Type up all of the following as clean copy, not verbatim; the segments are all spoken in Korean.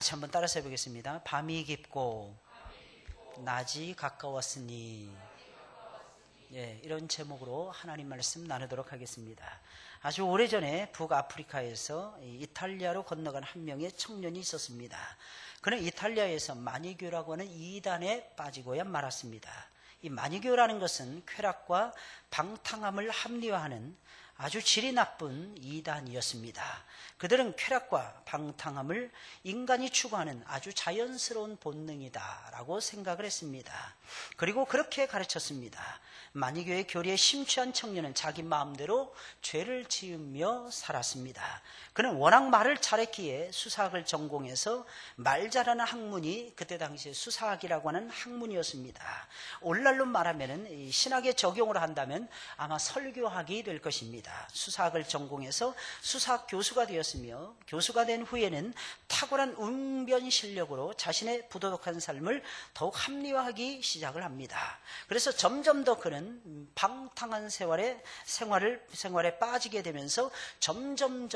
같이 한번 따라서 해보겠습니다. 밤이 깊고 낮이 가까웠으니. 예, 이런 제목으로 하나님 말씀 나누도록 하겠습니다. 아주 오래전에 북아프리카에서 이탈리아로 건너간 한 명의 청년이 있었습니다. 그는 이탈리아에서 마니교라고 하는 이단에 빠지고야 말았습니다. 이 마니교라는 것은 쾌락과 방탕함을 합리화하는 아주 질이 나쁜 이단이었습니다. 그들은 쾌락과 방탕함을 인간이 추구하는 아주 자연스러운 본능이다라고 생각을 했습니다. 그리고 그렇게 가르쳤습니다. 마니교의 교리에 심취한 청년은 자기 마음대로 죄를 지으며 살았습니다. 그는 워낙 말을 잘했기에 수사학을 전공해서 말 잘하는 학문이 그때 당시에 수사학이라고 하는 학문이었습니다. 오늘날로 말하면 신학에 적용을 한다면 아마 설교학이 될 것입니다. 수사학을 전공해서 수사학 교수가 되었으며 교수가 된 후에는 탁월한 웅변 실력으로 자신의 부도덕한 삶을 더욱 합리화하기 시작을 합니다. 그래서 점점 더 그는 방탕한 생활에 빠지게 되면서 점점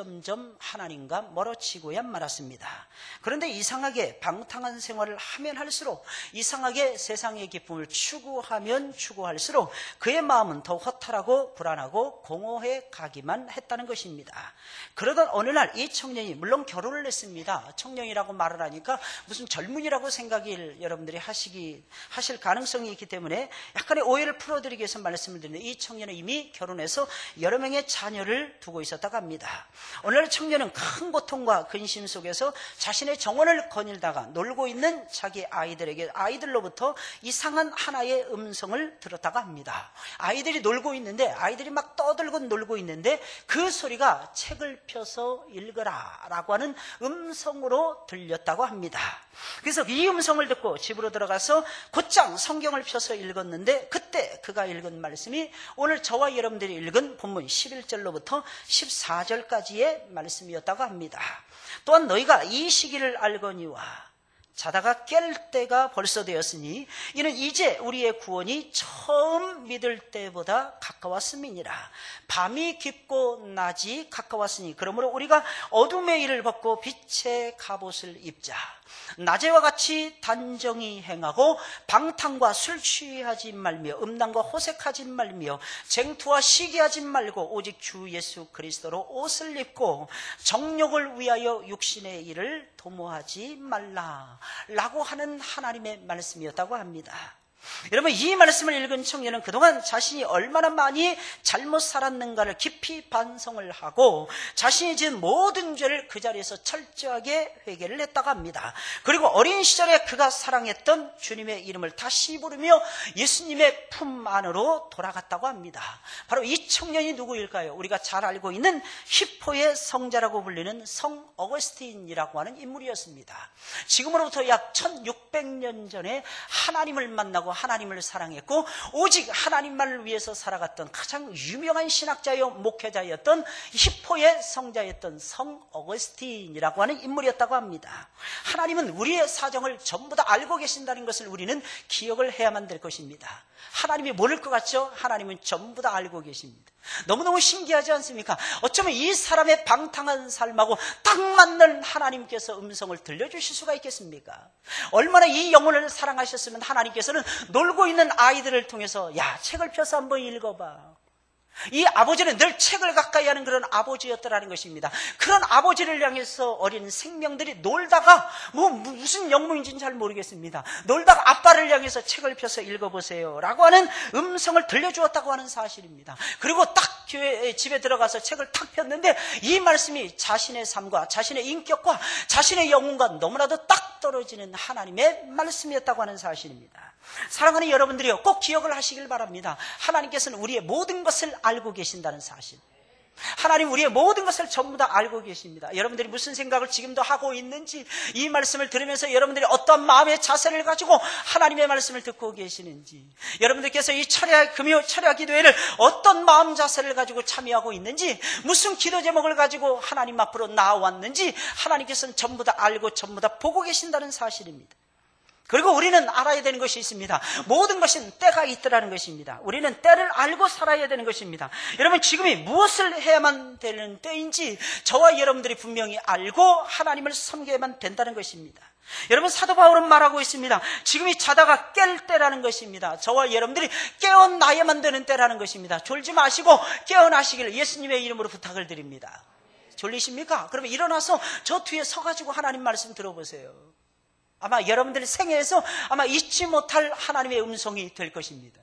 하나님과 멀어지고야 말았습니다. 그런데 이상하게 방탕한 생활을 하면 할수록, 이상하게 세상의 기쁨을 추구하면 추구할수록 그의 마음은 더욱 허탈하고 불안하고 공허해 가기만 했다는 것입니다. 그러던 어느 날 이 청년이, 물론 결혼을 했습니다. 청년이라고 말을 하니까 무슨 젊은이라고 생각을 여러분들이 하실 가능성이 있기 때문에 약간의 오해를 풀어드리기 위해서 말씀을 드리는데, 이 청년은 이미 결혼해서 여러 명의 자녀를 두고 있었다고 합니다. 오늘 청년은 큰 고통과 근심 속에서 자신의 정원을 거닐다가 놀고 있는 자기 아이들로부터 이상한 하나의 음성을 들었다고 합니다. 아이들이 놀고 있는데, 아이들이 막 떠들고 놀고 있는데 그 소리가 책을 펴서 읽어라 라고 하는 음성으로 들렸다고 합니다. 그래서 이 음성을 듣고 집으로 들어가서 곧장 성경을 펴서 읽었는데, 그때 그가 읽은 말씀이 오늘 저와 여러분들이 읽은 본문 11절로부터 14절까지의 말씀이었다고 합니다. 또한 너희가 이 시기를 알거니와 자다가 깰 때가 벌써 되었으니 이는 이제 우리의 구원이 처음 믿을 때보다 가까웠음이니라. 밤이 깊고 낮이 가까웠으니 그러므로 우리가 어둠의 일을 벗고 빛의 갑옷을 입자. 낮에와 같이 단정히 행하고 방탕과 술 취하지 말며 음란과 호색하지 말며 쟁투와 시기하지 말고 오직 주 예수 그리스도로 옷을 입고 정욕을 위하여 육신의 일을 도모하지 말라 라고 하는 하나님의 말씀이었다고 합니다. 여러분, 이 말씀을 읽은 청년은 그동안 자신이 얼마나 많이 잘못 살았는가를 깊이 반성을 하고 자신이 지은 모든 죄를 그 자리에서 철저하게 회개를 했다고 합니다. 그리고 어린 시절에 그가 사랑했던 주님의 이름을 다시 부르며 예수님의 품 안으로 돌아갔다고 합니다. 바로 이 청년이 누구일까요? 우리가 잘 알고 있는 히포의 성자라고 불리는 성 어거스틴이라고 하는 인물이었습니다. 지금으로부터 약 1600년 전에 하나님을 만나고 하나님을 사랑했고 오직 하나님만을 위해서 살아갔던 가장 유명한 신학자요 목회자였던 히포의 성자였던 성 어거스틴이라고 하는 인물이었다고 합니다. 하나님은 우리의 사정을 전부 다 알고 계신다는 것을 우리는 기억을 해야만 될 것입니다. 하나님이 모를 것 같죠? 하나님은 전부 다 알고 계십니다. 너무너무 신기하지 않습니까? 어쩌면 이 사람의 방탕한 삶하고 딱 맞는 하나님께서 음성을 들려주실 수가 있겠습니까? 얼마나 이 영혼을 사랑하셨으면 하나님께서는 놀고 있는 아이들을 통해서 야, 책을 펴서 한번 읽어봐. 이 아버지는 늘 책을 가까이 하는 그런 아버지였더라는 것입니다. 그런 아버지를 향해서 어린 생명들이 놀다가 무슨 영문인지는 잘 모르겠습니다. 놀다가 아빠를 향해서 책을 펴서 읽어보세요 라고 하는 음성을 들려주었다고 하는 사실입니다. 그리고 딱 집에 들어가서 책을 탁 폈는데 이 말씀이 자신의 삶과 자신의 인격과 자신의 영혼과 너무나도 딱 떨어지는 하나님의 말씀이었다고 하는 사실입니다. 사랑하는 여러분들이요, 꼭 기억을 하시길 바랍니다. 하나님께서는 우리의 모든 것을 알고 계신다는 사실. 하나님 우리의 모든 것을 전부 다 알고 계십니다. 여러분들이 무슨 생각을 지금도 하고 있는지, 이 말씀을 들으면서 여러분들이 어떤 마음의 자세를 가지고 하나님의 말씀을 듣고 계시는지, 여러분들께서 이 금요 철야 기도회를 어떤 마음 자세를 가지고 참여하고 있는지, 무슨 기도 제목을 가지고 하나님 앞으로 나아왔는지 하나님께서는 전부 다 알고 전부 다 보고 계신다는 사실입니다. 그리고 우리는 알아야 되는 것이 있습니다. 모든 것은 때가 있더라는 것입니다. 우리는 때를 알고 살아야 되는 것입니다. 여러분, 지금이 무엇을 해야만 되는 때인지 저와 여러분들이 분명히 알고 하나님을 섬겨야만 된다는 것입니다. 여러분, 사도 바울은 말하고 있습니다. 지금이 자다가 깰 때라는 것입니다. 저와 여러분들이 깨어나야만 되는 때라는 것입니다. 졸지 마시고 깨어나시기를 예수님의 이름으로 부탁을 드립니다. 졸리십니까? 그러면 일어나서 저 뒤에 서가지고 하나님 말씀 들어보세요. 아마 여러분들 생애에서 아마 잊지 못할 하나님의 음성이 될 것입니다.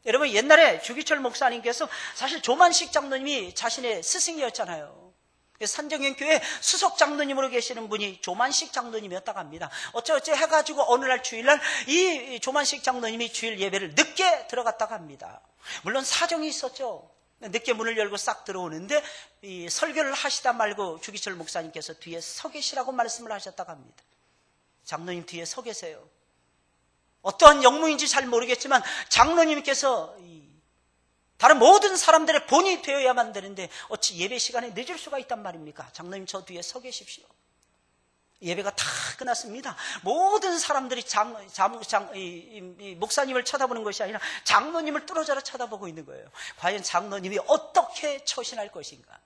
여러분, 옛날에 주기철 목사님께서 사실 조만식 장로님이 자신의 스승이었잖아요. 산정연교회 수석 장로님으로 계시는 분이 조만식 장로님이었다고 합니다. 어쩌어쩌 해가지고 어느 날 주일날 이 조만식 장로님이 주일 예배를 늦게 들어갔다고 합니다. 물론 사정이 있었죠. 늦게 문을 열고 싹 들어오는데 이 설교를 하시다 말고 주기철 목사님께서 뒤에 서 계시라고 말씀을 하셨다고 합니다. 장로님 뒤에 서 계세요. 어떠한 영무인지 잘 모르겠지만 장로님께서 다른 모든 사람들의 본이 되어야만 되는데 어찌 예배 시간에 늦을 수가 있단 말입니까? 장로님 저 뒤에 서 계십시오. 예배가 다 끝났습니다. 모든 사람들이 목사님을 쳐다보는 것이 아니라 장로님을 뚫어져라 쳐다보고 있는 거예요. 과연 장로님이 어떻게 처신할 것인가?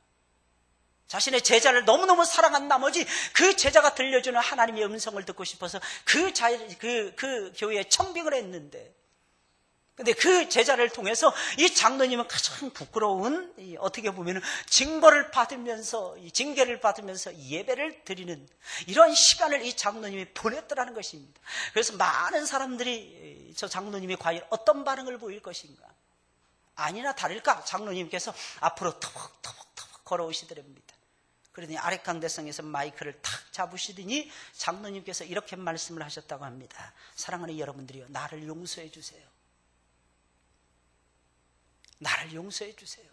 자신의 제자를 너무너무 사랑한 나머지 그 제자가 들려주는 하나님의 음성을 듣고 싶어서 그 교회에 청빙을 했는데, 근데 그 제자를 통해서 이 장로님은 가장 부끄러운 어떻게 보면 징벌을 받으면서 징계를 받으면서 예배를 드리는 이런 시간을 이 장로님이 보냈더라는 것입니다. 그래서 많은 사람들이 저 장로님이 과연 어떤 반응을 보일 것인가? 아니나 다를까 장로님께서 앞으로 터벅터벅 걸어오시더랍니다. 그러니 아랫강대성에서 마이크를 탁 잡으시더니 장로님께서 이렇게 말씀을 하셨다고 합니다. 사랑하는 여러분들이요, 나를 용서해 주세요. 나를 용서해 주세요.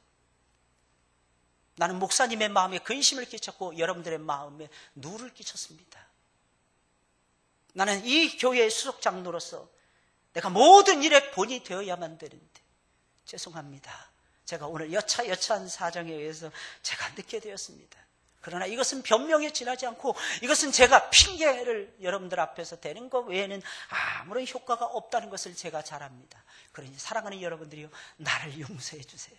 나는 목사님의 마음에 근심을 끼쳤고 여러분들의 마음에 누를 끼쳤습니다. 나는 이 교회의 수석 장로로서 내가 모든 일에 본이 되어야만 되는데 죄송합니다. 제가 오늘 여차한 사정에 의해서 제가 늦게 되었습니다. 그러나 이것은 변명에 지나지 않고 이것은 제가 핑계를 여러분들 앞에서 대는 것 외에는 아무런 효과가 없다는 것을 제가 잘 압니다. 그러니 사랑하는 여러분들이요, 나를 용서해 주세요.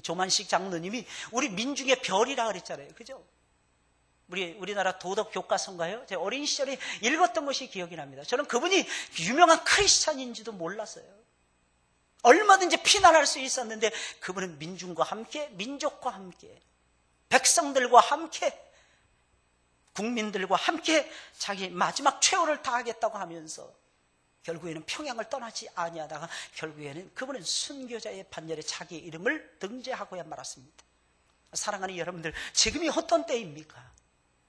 조만식 장로님이 우리 민중의 별이라 그랬잖아요. 그죠? 우리나라 도덕 교과서인가요? 제가 어린 시절에 읽었던 것이 기억이 납니다. 저는 그분이 유명한 크리스찬인지도 몰랐어요. 얼마든지 피난할 수 있었는데 그분은 민중과 함께, 민족과 함께, 백성들과 함께, 국민들과 함께 자기 마지막 최후를 다하겠다고 하면서 결국에는 평양을 떠나지 아니하다가 결국에는 그분은 순교자의 반열에 자기 이름을 등재하고야 말았습니다. 사랑하는 여러분들, 지금이 어떤 때입니까?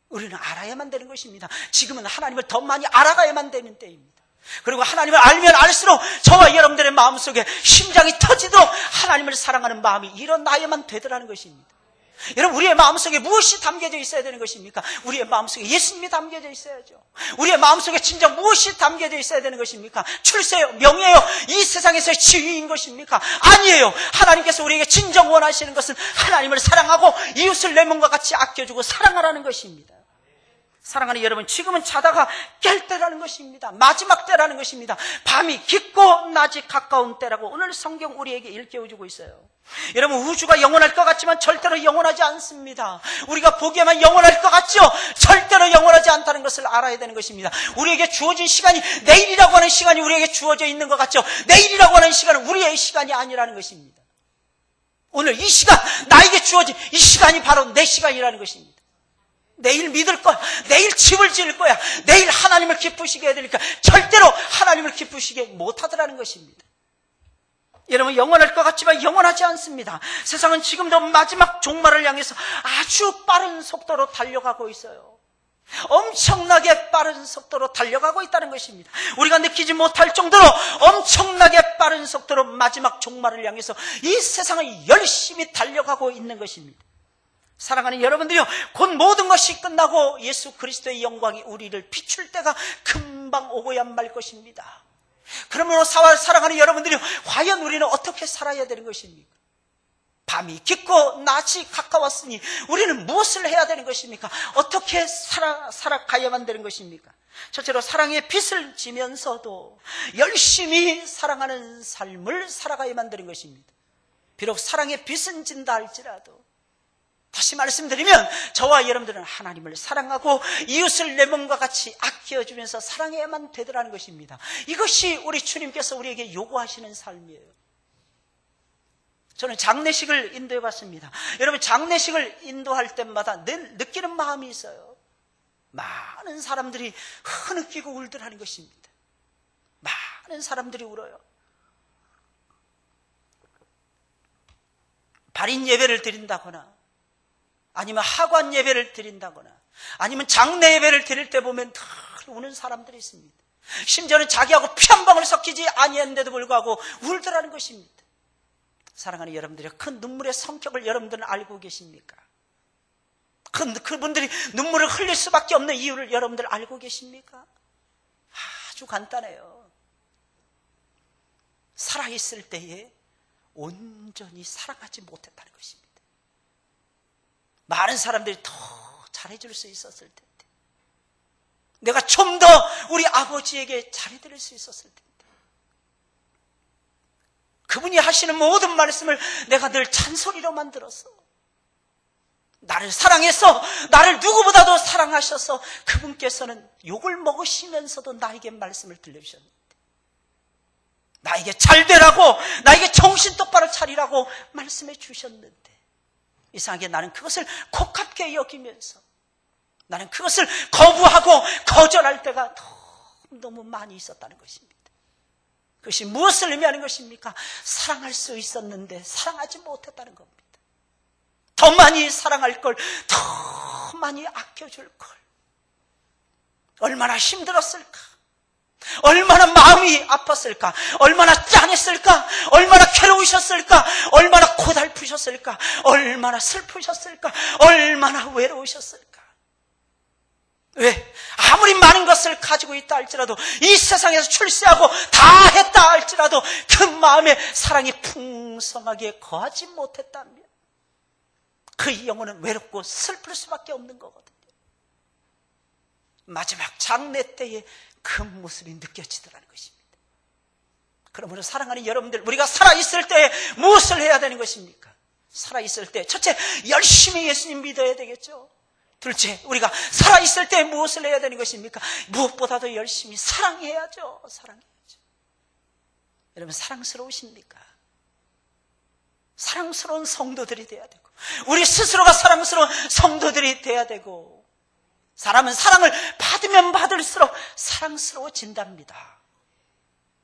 우리는 알아야만 되는 것입니다. 지금은 하나님을 더 많이 알아가야만 되는 때입니다. 그리고 하나님을 알면 알수록 저와 여러분들의 마음속에 심장이 터지도록 하나님을 사랑하는 마음이 일어나야만 되더라는 것입니다. 여러분, 우리의 마음속에 무엇이 담겨져 있어야 되는 것입니까? 우리의 마음속에 예수님이 담겨져 있어야죠. 우리의 마음속에 진정 무엇이 담겨져 있어야 되는 것입니까? 출세요? 명예요? 이 세상에서의 지위인 것입니까? 아니에요. 하나님께서 우리에게 진정 원하시는 것은 하나님을 사랑하고 이웃을 내 몸과 같이 아껴주고 사랑하라는 것입니다. 사랑하는 여러분, 지금은 자다가 깰 때라는 것입니다. 마지막 때라는 것입니다. 밤이 깊고 낮이 가까운 때라고 오늘 성경 우리에게 일깨워주고 있어요. 여러분, 우주가 영원할 것 같지만 절대로 영원하지 않습니다. 우리가 보기에만 영원할 것 같죠? 절대로 영원하지 않다는 것을 알아야 되는 것입니다. 우리에게 주어진 시간이 내일이라고 하는 시간이 우리에게 주어져 있는 것 같죠? 내일이라고 하는 시간은 우리의 시간이 아니라는 것입니다. 오늘 이 시간, 나에게 주어진 이 시간이 바로 내 시간이라는 것입니다. 내일 믿을 거야. 내일 집을 지을 거야. 내일 하나님을 기쁘시게 해야 되니까 절대로 하나님을 기쁘시게 못하더라는 것입니다. 여러분, 영원할 것 같지만 영원하지 않습니다. 세상은 지금도 마지막 종말을 향해서 아주 빠른 속도로 달려가고 있어요. 엄청나게 빠른 속도로 달려가고 있다는 것입니다. 우리가 느끼지 못할 정도로 엄청나게 빠른 속도로 마지막 종말을 향해서 이 세상을 열심히 달려가고 있는 것입니다. 사랑하는 여러분들이요, 곧 모든 것이 끝나고 예수 그리스도의 영광이 우리를 비출 때가 금방 오고야 말 것입니다. 그러므로 사랑하는 여러분들이요, 과연 우리는 어떻게 살아야 되는 것입니까? 밤이 깊고 낮이 가까웠으니 우리는 무엇을 해야 되는 것입니까? 어떻게 살아가야만 되는 것입니까? 첫째로 사랑의 빛을 지면서도 열심히 사랑하는 삶을 살아가야만 되는 것입니다. 비록 사랑의 빛은 진다 할지라도, 다시 말씀드리면 저와 여러분들은 하나님을 사랑하고 이웃을 내 몸과 같이 아껴주면서 사랑해야만 되더라는 것입니다. 이것이 우리 주님께서 우리에게 요구하시는 삶이에요. 저는 장례식을 인도해 봤습니다. 여러분, 장례식을 인도할 때마다 늘 느끼는 마음이 있어요. 많은 사람들이 흐느끼고 울더라는 것입니다. 많은 사람들이 울어요. 발인 예배를 드린다거나, 아니면 하관 예배를 드린다거나, 아니면 장례 예배를 드릴 때 보면 늘 우는 사람들이 있습니다. 심지어는 자기하고 피 한 방울 섞이지 아니했는데도 불구하고 울더라는 것입니다. 사랑하는 여러분들이 큰 눈물의 성격을 여러분들은 알고 계십니까? 그분들이 눈물을 흘릴 수밖에 없는 이유를 여러분들 알고 계십니까? 아주 간단해요. 살아있을 때에 온전히 사랑하지 못했다는 것입니다. 많은 사람들이 더 잘해줄 수 있었을 텐데, 내가 좀 더 우리 아버지에게 잘해드릴 수 있었을 텐데, 그분이 하시는 모든 말씀을 내가 늘 잔소리로만 들었어. 나를 사랑해서, 나를 누구보다도 사랑하셔서 그분께서는 욕을 먹으시면서도 나에게 말씀을 들려주셨는데, 나에게 잘 되라고, 나에게 정신 똑바로 차리라고 말씀해 주셨는데, 이상하게 나는 그것을 고깝게 여기면서, 나는 그것을 거부하고 거절할 때가 너무 많이 있었다는 것입니다. 그것이 무엇을 의미하는 것입니까? 사랑할 수 있었는데 사랑하지 못했다는 겁니다. 더 많이 사랑할 걸, 더 많이 아껴줄 걸. 얼마나 힘들었을까? 얼마나 마음이 아팠을까? 얼마나 짠했을까? 얼마나 괴로우셨을까? 얼마나 고달프셨을까? 얼마나 슬프셨을까? 얼마나 외로우셨을까? 왜? 아무리 많은 것을 가지고 있다 할지라도, 이 세상에서 출세하고 다 했다 할지라도 그 마음에 사랑이 풍성하게 거하지 못했다면 그 영혼은 외롭고 슬플 수밖에 없는 거거든요. 마지막 장례 때에 그 모습이 느껴지더라는 것입니다. 그러므로 사랑하는 여러분들, 우리가 살아있을 때 무엇을 해야 되는 것입니까? 살아있을 때 첫째, 열심히 예수님 믿어야 되겠죠. 둘째, 우리가 살아있을 때 무엇을 해야 되는 것입니까? 무엇보다도 열심히 사랑해야죠. 사랑해야죠. 여러분, 사랑스러우십니까? 사랑스러운 성도들이 돼야 되고, 우리 스스로가 사랑스러운 성도들이 돼야 되고, 사람은 사랑을 받으면 받을수록 사랑스러워진답니다.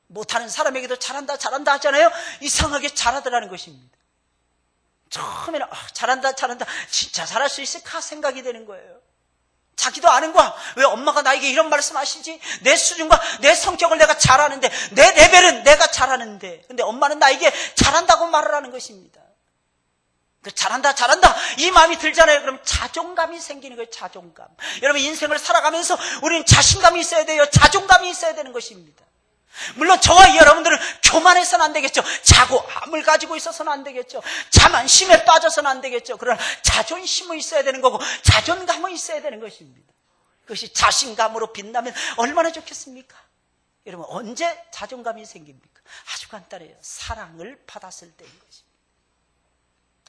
못하는 사람에게도 잘한다 잘한다 하잖아요. 이상하게 잘하더라는 것입니다. 처음에는 잘한다 진짜 잘할 수 있을까 생각이 되는 거예요. 자기도 아는 거야. 왜 엄마가 나에게 이런 말씀하시지? 내 수준과 내 성격을 내가 잘 아는데, 내 레벨은 내가 잘하는데, 근데 엄마는 나에게 잘한다고 말을 하는 것입니다. 잘한다 이 마음이 들잖아요. 그럼 자존감이 생기는 거예요. 자존감. 여러분, 인생을 살아가면서 우리는 자신감이 있어야 돼요. 자존감이 있어야 되는 것입니다. 물론 저와 여러분들은 교만해서는 안 되겠죠. 자고함을 가지고 있어서는 안 되겠죠. 자만심에 빠져서는 안 되겠죠. 그러나 자존심은 있어야 되는 거고, 자존감은 있어야 되는 것입니다. 그것이 자신감으로 빛나면 얼마나 좋겠습니까? 여러분, 언제 자존감이 생깁니까? 아주 간단해요. 사랑을 받았을 때인 것입니다.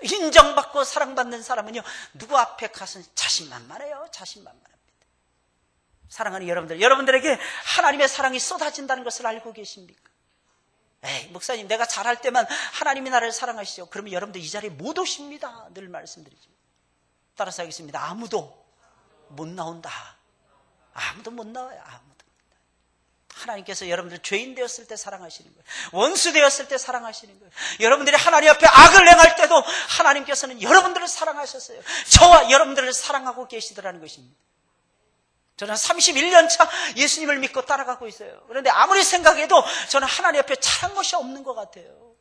인정받고 사랑받는 사람은요, 누구 앞에 가서 자신만만해요. 자신만만합니다. 사랑하는 여러분들, 여러분들에게 하나님의 사랑이 쏟아진다는 것을 알고 계십니까? 에이, 목사님, 내가 잘할 때만 하나님이 나를 사랑하시죠. 그러면 여러분들 이 자리에 못 오십니다. 늘 말씀드리죠. 따라서 하겠습니다. 아무도 못 나온다. 아무도 못 나와요. 아무도. 하나님께서 여러분들 죄인 되었을 때 사랑하시는 거예요. 원수 되었을 때 사랑하시는 거예요. 여러분들이 하나님 앞에 악을 행할 때도 하나님께서는 여러분들을 사랑하셨어요. 저와 여러분들을 사랑하고 계시더라는 것입니다. 저는 31년 차 예수님을 믿고 따라가고 있어요. 그런데 아무리 생각해도 저는 하나님 앞에 잘한 것이 없는 것 같아요.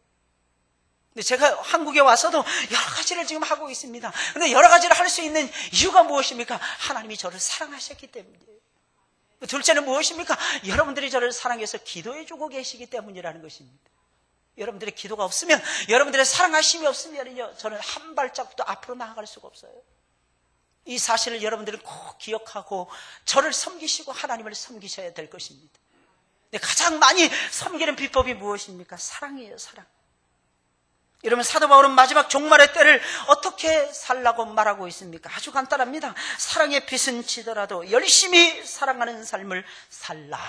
근데 제가 한국에 와서도 여러 가지를 지금 하고 있습니다. 그런데 여러 가지를 할 수 있는 이유가 무엇입니까? 하나님이 저를 사랑하셨기 때문이에요. 둘째는 무엇입니까? 여러분들이 저를 사랑해서 기도해 주고 계시기 때문이라는 것입니다. 여러분들의 기도가 없으면, 여러분들의 사랑하심이 없으면요, 저는 한 발짝도 앞으로 나아갈 수가 없어요. 이 사실을 여러분들은 꼭 기억하고 저를 섬기시고 하나님을 섬기셔야 될 것입니다. 근데 가장 많이 섬기는 비법이 무엇입니까? 사랑이에요, 사랑. 여러분, 사도 바울은 마지막 종말의 때를 어떻게 살라고 말하고 있습니까? 아주 간단합니다. 사랑의 빛은 지더라도 열심히 사랑하는 삶을 살라.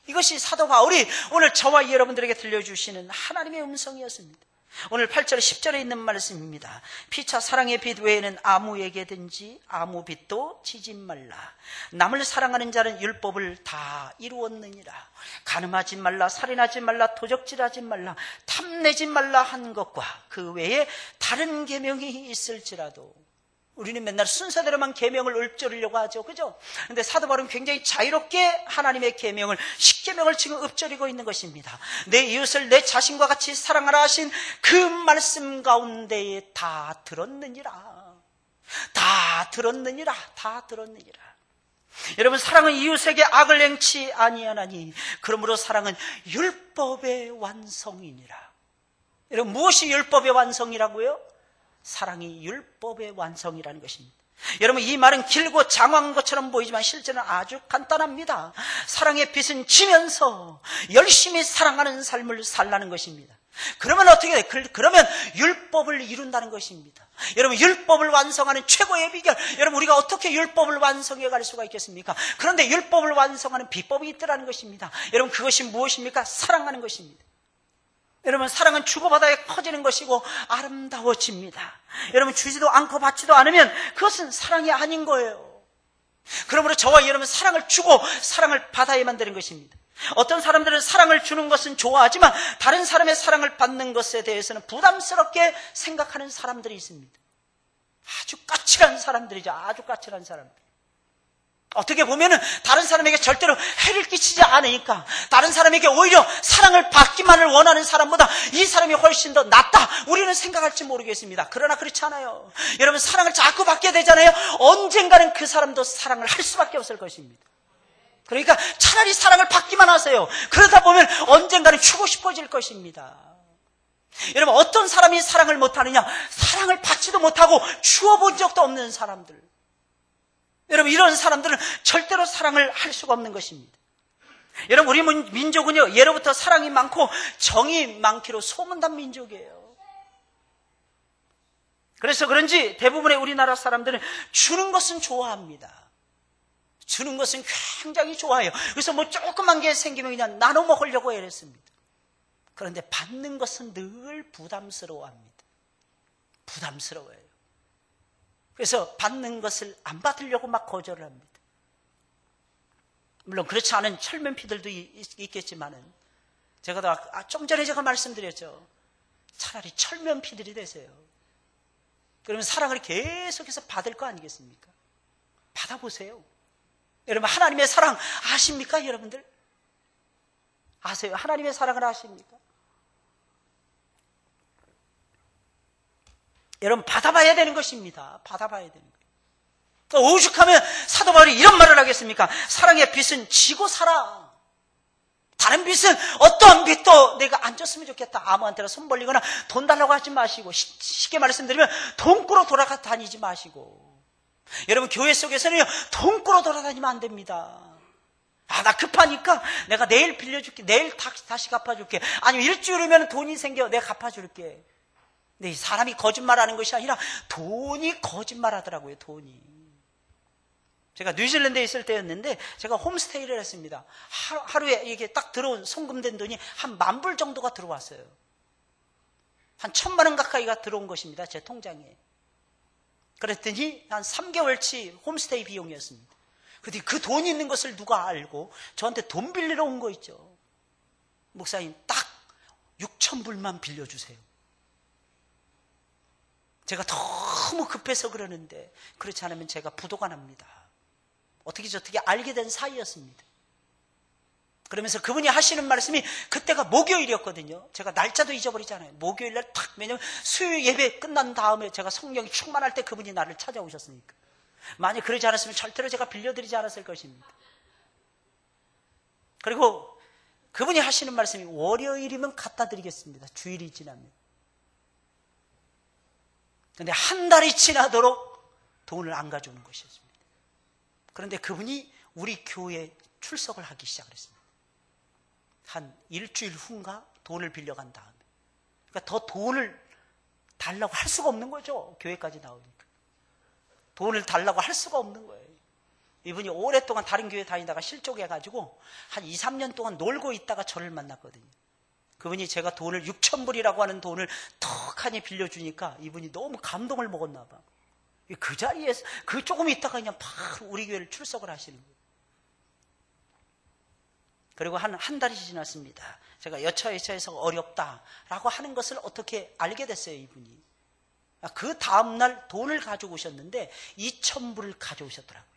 이것이 사도 바울이 오늘 저와 여러분들에게 들려주시는 하나님의 음성이었습니다. 오늘 8절 10절에 있는 말씀입니다. 피차 사랑의 빛 외에는 아무에게든지 아무 빛도 지지 말라. 남을 사랑하는 자는 율법을 다 이루었느니라. 간음하지 말라, 살인하지 말라, 도적질하지 말라, 탐내지 말라 한 것과 그 외에 다른 계명이 있을지라도. 우리는 맨날 순서대로만 계명을 읊조리려고 하죠, 그죠? 근데 사도 바울은 굉장히 자유롭게 하나님의 계명을, 십계명을 지금 읊조리고 있는 것입니다. 내 이웃을 내 자신과 같이 사랑하라 하신 그 말씀 가운데에 다 들었느니라. 다 들었느니라. 다 들었느니라. 여러분, 사랑은 이웃에게 악을 행치 아니하나니 그러므로 사랑은 율법의 완성이니라. 여러분, 무엇이 율법의 완성이라고요? 사랑이 율법의 완성이라는 것입니다. 여러분, 이 말은 길고 장황한 것처럼 보이지만 실제는 아주 간단합니다. 사랑의 빛은 지면서 열심히 사랑하는 삶을 살라는 것입니다. 그러면 어떻게 돼? 그러면 율법을 이룬다는 것입니다. 여러분, 율법을 완성하는 최고의 비결, 여러분, 우리가 어떻게 율법을 완성해 갈 수가 있겠습니까? 그런데 율법을 완성하는 비법이 있더라는 것입니다. 여러분, 그것이 무엇입니까? 사랑하는 것입니다. 여러분, 사랑은 주고받아야 커지는 것이고 아름다워집니다. 여러분, 주지도 않고 받지도 않으면 그것은 사랑이 아닌 거예요. 그러므로 저와 여러분, 사랑을 주고 사랑을 받아야만 되는 것입니다. 어떤 사람들은 사랑을 주는 것은 좋아하지만 다른 사람의 사랑을 받는 것에 대해서는 부담스럽게 생각하는 사람들이 있습니다. 아주 까칠한 사람들이죠. 아주 까칠한 사람들. 어떻게 보면은 다른 사람에게 절대로 해를 끼치지 않으니까, 다른 사람에게 오히려 사랑을 받기만을 원하는 사람보다 이 사람이 훨씬 더 낫다, 우리는 생각할지 모르겠습니다. 그러나 그렇지 않아요. 여러분, 사랑을 자꾸 받게 되잖아요. 언젠가는 그 사람도 사랑을 할 수밖에 없을 것입니다. 그러니까 차라리 사랑을 받기만 하세요. 그러다 보면 언젠가는 주고 싶어질 것입니다. 여러분, 어떤 사람이 사랑을 못하느냐? 사랑을 받지도 못하고 주어본 적도 없는 사람들. 여러분, 이런 사람들은 절대로 사랑을 할 수가 없는 것입니다. 여러분, 우리 민족은요, 예로부터 사랑이 많고 정이 많기로 소문난 민족이에요. 그래서 그런지 대부분의 우리나라 사람들은 주는 것은 좋아합니다. 주는 것은 굉장히 좋아해요. 그래서 뭐 조그만 게 생기면 그냥 나눠 먹으려고 애랬습니다. 그런데 받는 것은 늘 부담스러워합니다. 부담스러워요. 그래서 받는 것을 안 받으려고 막 거절을 합니다. 물론 그렇지 않은 철면피들도 있겠지만은, 제가 좀 전에 제가 말씀드렸죠. 차라리 철면피들이 되세요. 그러면 사랑을 계속해서 받을 거 아니겠습니까? 받아보세요. 여러분, 하나님의 사랑 아십니까, 여러분들? 아세요? 하나님의 사랑을 아십니까? 여러분, 받아봐야 되는 것입니다. 받아봐야 되는 거예요. 그러니까 오죽하면 사도 바울이 이런 말을 하겠습니까? 사랑의 빛은 지고 살아. 다른 빛은 어떠한 빛도 내가 안 줬으면 좋겠다. 아무한테나 손 벌리거나 돈 달라고 하지 마시고, 쉽게 말씀드리면 돈꾸러 돌아다니지 마시고. 여러분, 교회 속에서는요, 돈꾸러 돌아다니면 안 됩니다. 나 급하니까 내가 내일 빌려줄게. 내일 다시 갚아줄게. 아니면 일주일 후면 돈이 생겨. 내가 갚아줄게. 근데 사람이 거짓말하는 것이 아니라 돈이 거짓말하더라고요. 돈이. 제가 뉴질랜드에 있을 때였는데 제가 홈스테이를 했습니다. 하루에 이게 딱 들어온 송금된 돈이 한 10,000불 정도가 들어왔어요. 한 1,000만 원 가까이가 들어온 것입니다. 제 통장에. 그랬더니 한 3개월치 홈스테이 비용이었습니다. 그런데 그 돈이 있는 것을 누가 알고 저한테 돈 빌리러 온 거 있죠. 목사님, 딱 6,000불만 빌려주세요. 제가 너무 급해서 그러는데, 그렇지 않으면 제가 부도가 납니다. 어떻게 저떻게 알게 된 사이였습니다. 그러면서 그분이 하시는 말씀이, 그때가 목요일이었거든요. 제가 날짜도 잊어버리잖아요. 목요일날 탁, 왜냐면 수요 예배 끝난 다음에 제가 성령이 충만할 때 그분이 나를 찾아오셨으니까. 만약 그러지 않았으면 절대로 제가 빌려드리지 않았을 것입니다. 그리고 그분이 하시는 말씀이 월요일이면 갖다 드리겠습니다. 주일이 지나면. 그런데 한 달이 지나도록 돈을 안 가져오는 것이었습니다. 그런데 그분이 우리 교회에 출석을 하기 시작했습니다. 한 일주일 후인가 돈을 빌려간 다음에. 그러니까 더 돈을 달라고 할 수가 없는 거죠. 교회까지 나오니까. 돈을 달라고 할 수가 없는 거예요. 이분이 오랫동안 다른 교회 다니다가 실족해가지고 한 2, 3년 동안 놀고 있다가 저를 만났거든요. 그분이 제가 돈을 6,000불이라고 하는 돈을 턱하니 빌려주니까 이분이 너무 감동을 먹었나 봐. 그 자리에서 그 조금 있다가 그냥 바로 우리 교회를 출석을 하시는 거예요. 그리고 한 달이 지났습니다. 제가 여차여차해서 어렵다라고 하는 것을 어떻게 알게 됐어요, 이분이. 그 다음날 돈을 가져오셨는데 2,000불을 가져오셨더라고요.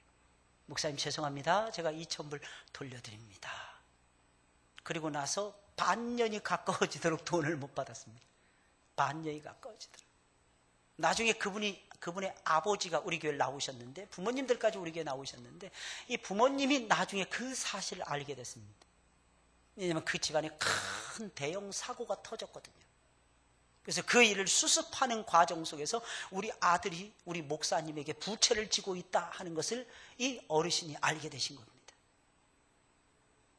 목사님 죄송합니다. 제가 2,000불 돌려드립니다. 그리고 나서 반년이 가까워지도록 돈을 못 받았습니다. 반년이 가까워지도록. 나중에 그분의 아버지가 우리 교회에 나오셨는데, 부모님들까지 우리 교회에 나오셨는데, 이 부모님이 나중에 그 사실을 알게 됐습니다. 왜냐하면 그 집안에 큰 대형 사고가 터졌거든요. 그래서 그 일을 수습하는 과정 속에서 우리 아들이 우리 목사님에게 부채를 지고 있다 하는 것을 이 어르신이 알게 되신 겁니다.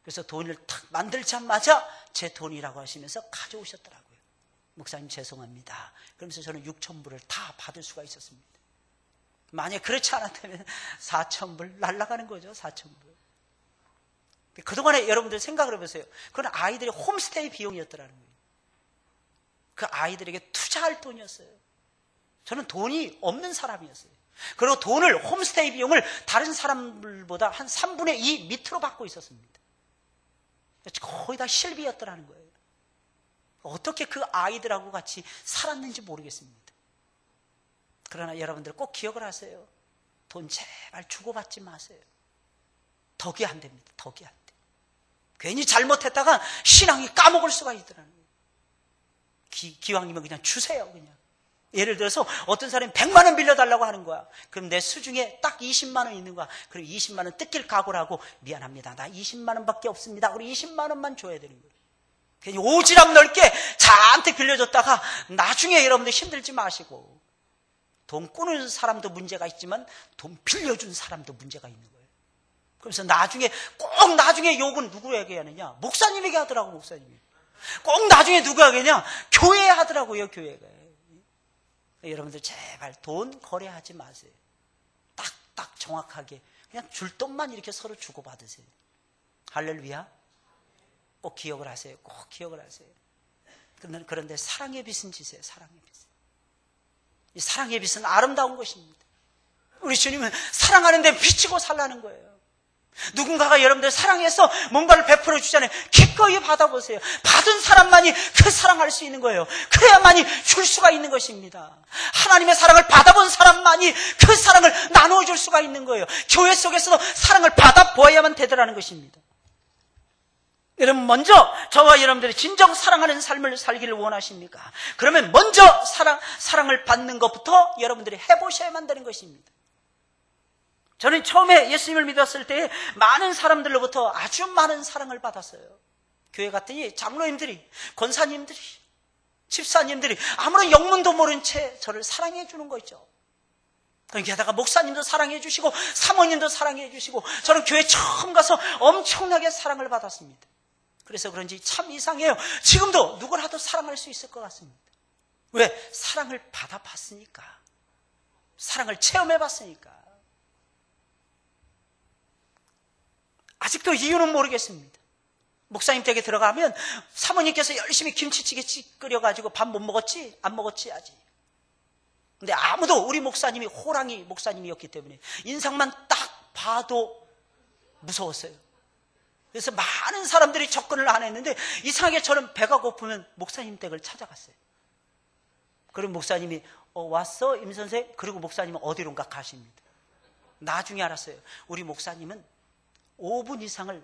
그래서 돈을 탁 만들자마자 제 돈이라고 하시면서 가져오셨더라고요. 목사님 죄송합니다. 그러면서 저는 6,000불을 다 받을 수가 있었습니다. 만약 그렇지 않았다면 4,000불 날아가는 거죠. 4,000불. 그동안에 여러분들 생각을 해보세요. 그건 아이들의 홈스테이 비용이었더라는 거예요. 그 아이들에게 투자할 돈이었어요. 저는 돈이 없는 사람이었어요. 그리고 돈을, 홈스테이 비용을 다른 사람들보다 한 3분의 2 밑으로 받고 있었습니다. 거의 다 실비였더라는 거예요. 어떻게 그 아이들하고 같이 살았는지 모르겠습니다. 그러나 여러분들 꼭 기억을 하세요. 돈 제발 주고받지 마세요. 덕이 안 됩니다. 덕이 안 돼. 괜히 잘못했다가 신앙이 까먹을 수가 있더라는 거예요. 기왕이면 그냥 주세요. 그냥. 예를 들어서 어떤 사람이 100만 원 빌려달라고 하는 거야. 그럼 내 수중에 딱 20만 원 있는 거야. 그럼 20만 원 뜯길 각오를 하고 미안합니다. 나 20만 원밖에 없습니다. 그리고 20만 원만 줘야 되는 거예요. 괜히 오지랖 넓게 잔뜩 빌려줬다가 나중에 여러분들 힘들지 마시고, 돈 꾸는 사람도 문제가 있지만 돈 빌려준 사람도 문제가 있는 거예요. 그래서 나중에 욕은 누구에게 하느냐? 목사님에게 하더라고. 목사님이 꼭 나중에 누구에게 하느냐? 교회에 하더라고요. 교회가. 여러분들 제발 돈 거래하지 마세요. 딱 정확하게 그냥 줄 돈만 이렇게 서로 주고받으세요. 할렐루야. 꼭 기억을 하세요. 꼭 기억을 하세요. 그런데 사랑의 빚은 지세요. 사랑의 빚. 이 사랑의 빚은 아름다운 것입니다. 우리 주님은 사랑하는데 비치고 살라는 거예요. 누군가가 여러분들 사랑해서 뭔가를 베풀어 주잖아요. 기꺼이 받아보세요. 받은 사람만이 그 사랑할 수 있는 거예요. 그래야만이 줄 수가 있는 것입니다. 하나님의 사랑을 받아본 사람만이 그 사랑을 나누어줄 수가 있는 거예요. 교회 속에서도 사랑을 받아보아야만 되더라는 것입니다. 여러분, 먼저 저와 여러분들이 진정 사랑하는 삶을 살기를 원하십니까? 그러면 먼저 사랑을 받는 것부터 여러분들이 해보셔야만 되는 것입니다. 저는 처음에 예수님을 믿었을 때 많은 사람들로부터 아주 많은 사랑을 받았어요. 교회 갔더니 장로님들이, 권사님들이, 집사님들이 아무런 영문도 모른 채 저를 사랑해 주는 거 있죠. 게다가 목사님도 사랑해 주시고 사모님도 사랑해 주시고, 저는 교회 처음 가서 엄청나게 사랑을 받았습니다. 그래서 그런지 참 이상해요. 지금도 누구라도 사랑할 수 있을 것 같습니다. 왜? 사랑을 받아봤으니까. 사랑을 체험해봤으니까. 아직도 이유는 모르겠습니다. 목사님 댁에 들어가면 사모님께서 열심히 김치찌개 끓여가지고 밥 못 먹었지? 안 먹었지? 아직. 근데 아무도 우리 목사님이 호랑이 목사님이었기 때문에 인상만 딱 봐도 무서웠어요. 그래서 많은 사람들이 접근을 안 했는데 이상하게 저는 배가 고프면 목사님 댁을 찾아갔어요. 그럼 목사님이 왔어? 임 선생? 그리고 목사님은 어디론가 가십니다. 나중에 알았어요. 우리 목사님은 5분 이상을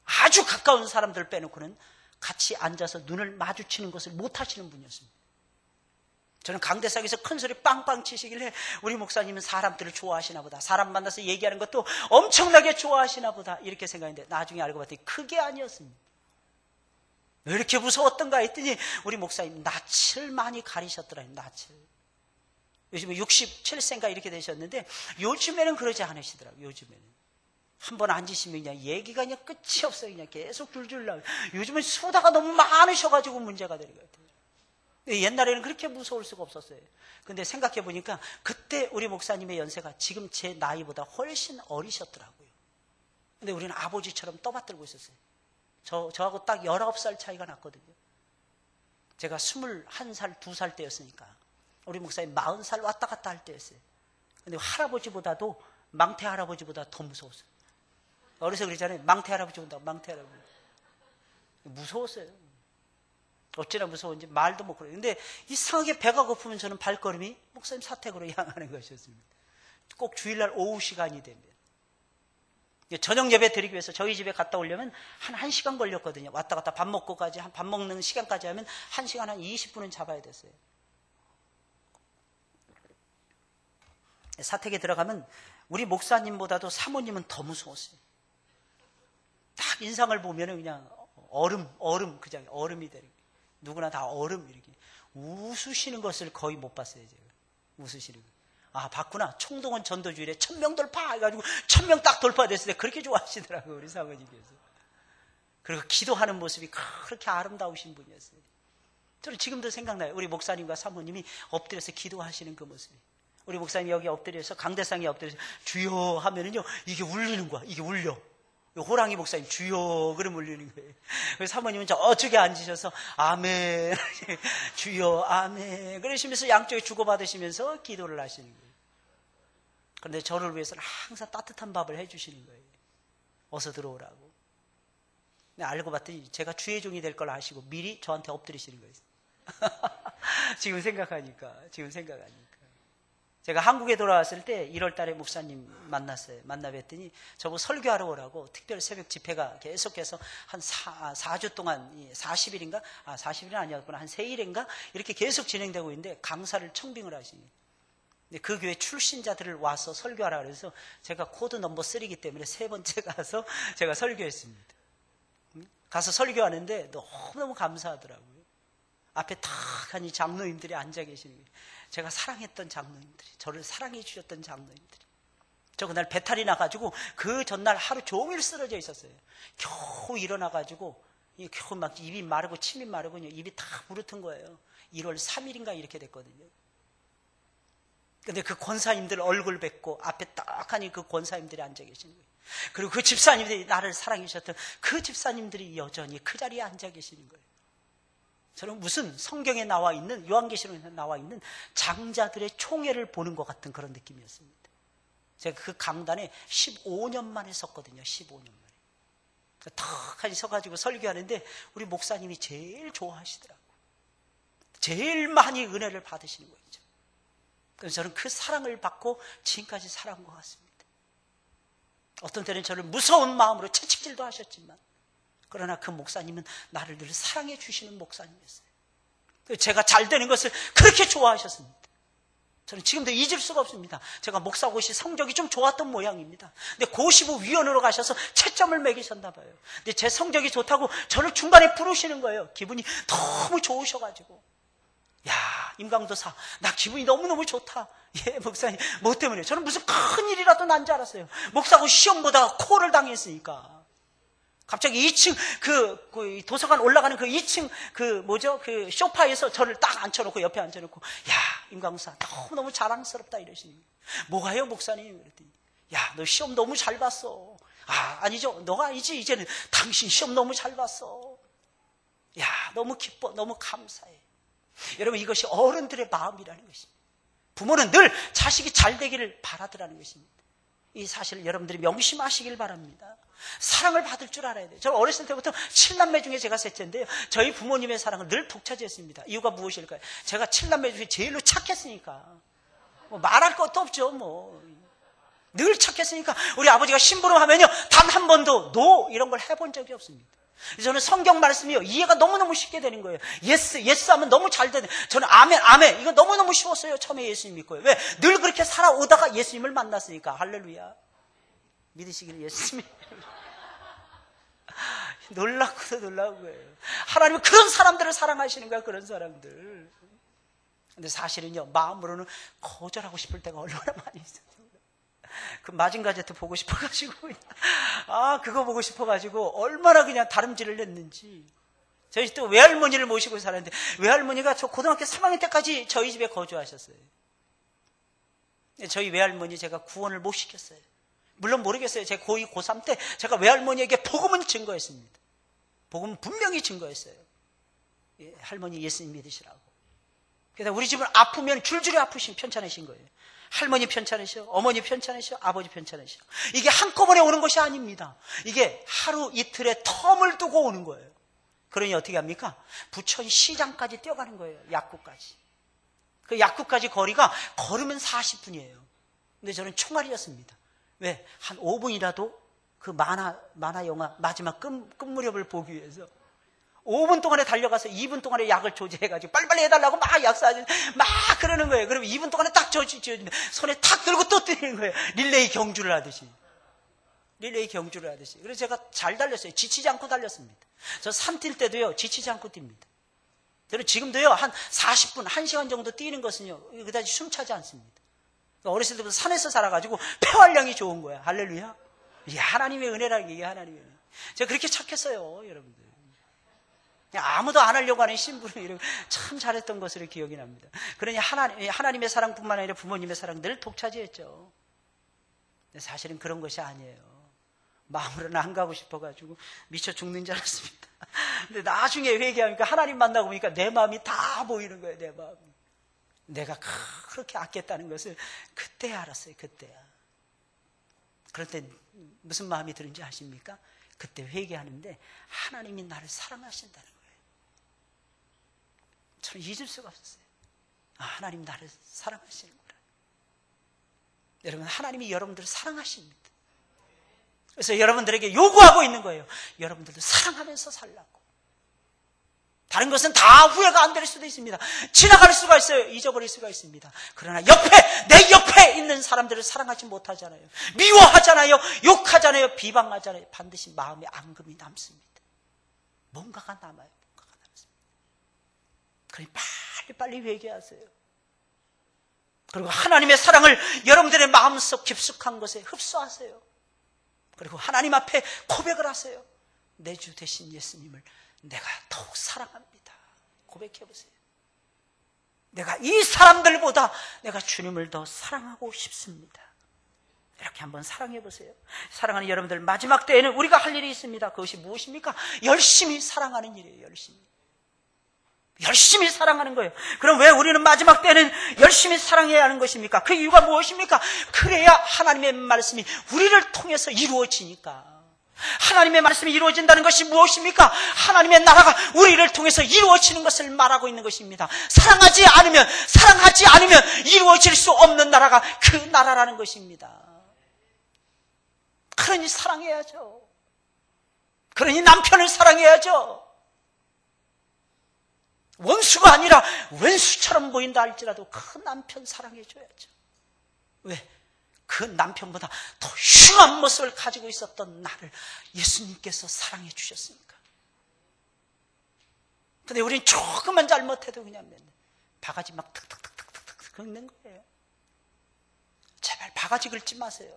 아주 가까운 사람들 빼놓고는 같이 앉아서 눈을 마주치는 것을 못 하시는 분이었습니다. 저는 강대상에서 큰 소리 빵빵 치시길래 우리 목사님은 사람들을 좋아하시나 보다, 사람 만나서 얘기하는 것도 엄청나게 좋아하시나 보다 이렇게 생각했는데 나중에 알고 봤더니 그게 아니었습니다. 왜 이렇게 무서웠던가 했더니 우리 목사님 낯을 많이 가리셨더라고요. 낯을. 요즘에 67세인가 이렇게 되셨는데 요즘에는 그러지 않으시더라고요. 요즘에는. 한번 앉으시면 그냥 얘기가 그냥 끝이 없어요. 그냥 계속 줄줄 나와요. 요즘은 수다가 너무 많으셔가지고 문제가 되는 것 같아요. 옛날에는 그렇게 무서울 수가 없었어요. 근데 생각해 보니까 그때 우리 목사님의 연세가 지금 제 나이보다 훨씬 어리셨더라고요. 근데 우리는 아버지처럼 떠받들고 있었어요. 저하고 딱 19살 차이가 났거든요. 제가 21살, 2살 때였으니까. 우리 목사님 40살 왔다 갔다 할 때였어요. 근데 할아버지보다도, 망태 할아버지보다 더 무서웠어요. 어려서 그러잖아요. 망태 할아버지 온다고, 망태 할아버지. 무서웠어요. 어찌나 무서운지 말도 못 그래요. 근데 이상하게 배가 고프면 저는 발걸음이 목사님 사택으로 향하는 것이었습니다. 꼭 주일날 오후 시간이 되면. 저녁 예배 드리기 위해서 저희 집에 갔다 오려면 한 1시간 걸렸거든요. 왔다 갔다 밥 먹고까지, 밥 먹는 시간까지 하면 1시간 한 20분은 잡아야 됐어요. 사택에 들어가면 우리 목사님보다도 사모님은 더 무서웠어요. 딱 인상을 보면은 그냥 그냥 얼음이 되는 거예요. 누구나 다 얼음 이렇게 웃으시는 것을 거의 못 봤어요. 제가 웃으시는 거. 아, 봤구나. 총동원 전도주일에 1000명 돌파 해가지고 1000명 딱 돌파됐을 때 그렇게 좋아하시더라고요. 우리 사모님께서. 그리고 기도하는 모습이 그렇게 아름다우신 분이었어요. 저는 지금도 생각나요. 우리 목사님과 사모님이 엎드려서 기도하시는 그 모습이. 우리 목사님이 여기 엎드려서 강대상에 엎드려서 주여 하면은요 이게 울리는 거야. 이게 울려. 호랑이 목사님 주여 그럼 울리는 거예요. 그래서 사모님은 저쪽에 앉으셔서 아멘 주여 아멘 그러시면서 양쪽에 주고받으시면서 기도를 하시는 거예요. 그런데 저를 위해서는 항상 따뜻한 밥을 해주시는 거예요. 어서 들어오라고. 근데 알고 봤더니 제가 주의 종이 될 걸 아시고 미리 저한테 엎드리시는 거예요. 지금 생각하니까. 제가 한국에 돌아왔을 때 1월 달에 목사님 만났어요. 만나 뵀더니 저보고 설교하러 오라고 특별 새벽 집회가 계속해서 한 4주 동안 40일인가? 40일은 아니었구나. 한 3일인가? 이렇게 계속 진행되고 있는데 강사를 청빙을 하시니. 근데 그 교회 출신자들을 와서 설교하라 그래서 제가 코드 넘버 3이기 때문에 3번째 가서 제가 설교했습니다. 가서 설교하는데 너무너무 감사하더라고요. 앞에 탁 하니 장로님들이 앉아 계시는 거예요. 제가 사랑했던 장로님들이, 저를 사랑해 주셨던 장로님들이. 저 그날 배탈이 나가지고 그 전날 하루 종일 쓰러져 있었어요. 겨우 일어나가지고 겨우 막 입이 마르고 침이 마르고 입이 다 부르튼 거예요. 1월 3일인가 이렇게 됐거든요. 근데 그 권사님들 얼굴 뵙고 앞에 딱 하니 그 권사님들이 앉아 계시는 거예요. 그리고 그 집사님들이 나를 사랑해 주셨던 그 집사님들이 여전히 그 자리에 앉아 계시는 거예요. 저는 무슨 성경에 나와 있는, 요한계시록에 나와 있는 장자들의 총회를 보는 것 같은 그런 느낌이었습니다. 제가 그 강단에 15년 만에 섰거든요. 15년 만에. 탁하니 서가지고 설교하는데 우리 목사님이 제일 좋아하시더라고요. 제일 많이 은혜를 받으시는 거예요. 그래서 저는 그 사랑을 받고 지금까지 살아온 것 같습니다. 어떤 때는 저를 무서운 마음으로 채찍질도 하셨지만 그러나 그 목사님은 나를 늘 사랑해 주시는 목사님이었어요. 제가 잘 되는 것을 그렇게 좋아하셨습니다. 저는 지금도 잊을 수가 없습니다. 제가 목사고시 성적이 좀 좋았던 모양입니다. 근데 고시 후 위원으로 가셔서 채점을 매기셨나 봐요. 근데 제 성적이 좋다고 저를 중간에 부르시는 거예요. 기분이 너무 좋으셔가지고. 야, 임강도사, 나 기분이 너무너무 좋다. 예, 목사님, 뭐 때문에? 저는 무슨 큰일이라도 난 줄 알았어요. 목사고시 시험 보다가 콜을 당했으니까. 갑자기 2층 그 도서관 올라가는 그 2층 그 소파에서 저를 딱 앉혀놓고 옆에 앉혀놓고 야, 임강사 너무 자랑스럽다 이러시니. 뭐가요, 목사님? 그랬더니 야, 너 시험 너무 잘 봤어. 아니죠. 너가 아니지. 이제는 당신 시험 너무 잘 봤어. 야, 너무 기뻐. 너무 감사해. 여러분, 이것이 어른들의 마음이라는 것입니다. 부모는 늘 자식이 잘 되기를 바라더라는 것입니다. 이 사실을 여러분들이 명심하시길 바랍니다. 사랑을 받을 줄 알아야 돼요. 저는 어렸을 때부터 7남매 중에 제가 셋째인데요. 저희 부모님의 사랑을 늘 독차지했습니다. 이유가 무엇일까요? 제가 7남매 중에 제일로 착했으니까. 말할 것도 없죠. 늘 착했으니까. 우리 아버지가 심부름하면요, 단 한 번도 노 이런 걸 해본 적이 없습니다. 저는 성경 말씀이요, 이해가 너무너무 쉽게 되는 거예요. 예스 하면 너무 잘 되는. 저는 아멘 이거 너무너무 쉬웠어요. 처음에 예수님 믿고요. 왜? 늘 그렇게 살아오다가 예수님을 만났으니까. 할렐루야. 믿으시기를 예수님이. 놀랍고도 놀라운 거예요. 하나님은 그런 사람들을 사랑하시는 거야, 그런 사람들. 근데 사실은요, 마음으로는 거절하고 싶을 때가 얼마나 많이 있어요. 그 마징 가제트 보고 싶어가지고, 그거 보고 싶어가지고, 얼마나 그냥 다름질을 했는지. 저희 또 외할머니를 모시고 살았는데, 외할머니가 저 고등학교 3학년 때까지 저희 집에 거주하셨어요. 저희 외할머니 제가 구원을 못 시켰어요. 물론 모르겠어요. 제가 고2, 고3 때 제가 외할머니에게 복음은 증거했습니다. 복음은 분명히 증거했어요. 할머니 예수님 믿으시라고. 그래서 우리 집은 아프면 줄줄이 아프신 편찮으신 거예요. 할머니 편찮으셔, 어머니 편찮으셔, 아버지 편찮으셔. 이게 한꺼번에 오는 것이 아닙니다. 이게 하루 이틀의 텀을 두고 오는 거예요. 그러니 어떻게 합니까? 부천시장까지 뛰어가는 거예요. 약국까지. 그 약국까지 거리가 걸으면 40분이에요. 근데 저는 총알이었습니다. 왜? 한 5분이라도 그 만화 영화 마지막 끝 무렵을 보기 위해서 5분 동안에 달려가서 2분 동안에 약을 조제해가지고 빨리빨리 해달라고 막 약사하지 막 그러는 거예요. 그러면 2분 동안에 딱 조제해주면 손에 탁 들고 또 뛰는 거예요. 릴레이 경주를 하듯이. 그래서 제가 잘 달렸어요. 지치지 않고 달렸습니다. 저 산 뛸 때도요, 지치지 않고 뜁니다. 저는 지금도요, 한 40분, 1시간 정도 뛰는 것은요, 그다지 숨차지 않습니다. 어렸을 때부터 산에서 살아가지고 폐활량이 좋은 거야. 할렐루야. 이게 하나님의 은혜라는 게 이게 하나님의 은혜. 제가 그렇게 착했어요, 여러분들. 아무도 안 하려고 하는 신부는 참 잘했던 것으로 기억이 납니다. 그러니 하나님의 사랑뿐만 아니라 부모님의 사랑 늘 독차지했죠. 근데 사실은 그런 것이 아니에요. 마음으로는 안 가고 싶어가지고 미쳐 죽는 줄 알았습니다. 근데 나중에 회개하니까 하나님 만나고 보니까 내 마음이 다 보이는 거예요. 내 마음이. 내가 그렇게 아꼈다는 것을 그때 알았어요. 그때야. 그럴 때 무슨 마음이 드는지 아십니까? 그때 회개하는데 하나님이 나를 사랑하신다는 거예요. 저는 잊을 수가 없었어요. 하나님 나를 사랑하시는구나. 여러분, 하나님이 여러분들을 사랑하십니다. 그래서 여러분들에게 요구하고 있는 거예요. 여러분들도 사랑하면서 살라고. 다른 것은 다 후회가 안 될 수도 있습니다. 지나갈 수가 있어요. 잊어버릴 수가 있습니다. 그러나 내 옆에 있는 사람들을 사랑하지 못하잖아요. 미워하잖아요. 욕하잖아요. 비방하잖아요. 반드시 마음에 앙금이 남습니다. 뭔가가 남아요. 뭔가가 남습니다. 그러니 빨리 회개하세요. 그리고 하나님의 사랑을 여러분들의 마음속 깊숙한 곳에 흡수하세요. 그리고 하나님 앞에 고백을 하세요. 내 주 되신 예수님을 내가 더욱 사랑합니다. 고백해보세요. 내가 이 사람들보다 내가 주님을 더 사랑하고 싶습니다. 이렇게 한번 사랑해보세요. 사랑하는 여러분들, 마지막 때에는 우리가 할 일이 있습니다. 그것이 무엇입니까? 열심히 사랑하는 일이에요. 열심히 사랑하는 거예요. 그럼 왜 우리는 마지막 때는 열심히 사랑해야 하는 것입니까? 그 이유가 무엇입니까? 그래야 하나님의 말씀이 우리를 통해서 이루어지니까. 하나님의 말씀이 이루어진다는 것이 무엇입니까? 하나님의 나라가 우리를 통해서 이루어지는 것을 말하고 있는 것입니다. 사랑하지 않으면 이루어질 수 없는 나라가 그 나라라는 것입니다. 그러니 사랑해야죠. 그러니 남편을 사랑해야죠. 원수가 아니라 왼수처럼 보인다 할지라도 그 남편 사랑해줘야죠. 왜? 그 남편보다 더 흉한 모습을 가지고 있었던 나를 예수님께서 사랑해 주셨으니까. 근데 우리는 조금만 잘못해도 그냥 바가지 막 툭툭툭툭툭 긁는 거예요. 제발 바가지 긁지 마세요.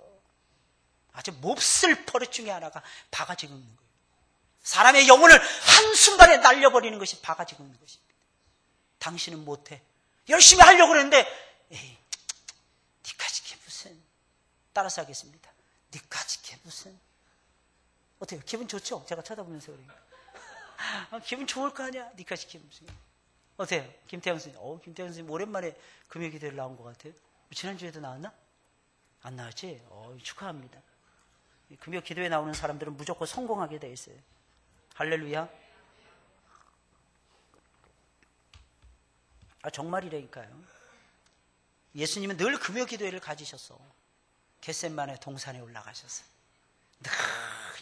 아주 몹쓸 버릇 중에 하나가 바가지 긁는 거예요. 사람의 영혼을 한순간에 날려버리는 것이 바가지 긁는 것입니다. 당신은 못해. 열심히 하려고 그러는데 에이, 니까지 게 무슨. 따라서 하겠습니다. 니까지 게 무슨. 어때요? 기분 좋죠? 제가 쳐다보면서 그러니까. 기분 좋을 거 아니야? 니까지 게 무슨. 어때요? 김태형 선생님. 김태형 선생님 오랜만에 금요기도회를 나온 것 같아요. 지난주에도 나왔나? 안 나왔지? 축하합니다. 금요기도회에 나오는 사람들은 무조건 성공하게 돼 있어요. 할렐루야. 정말이라니까요. 예수님은 늘 금요기도회를 가지셨어. 겟셋만의 동산에 올라가셔서 늘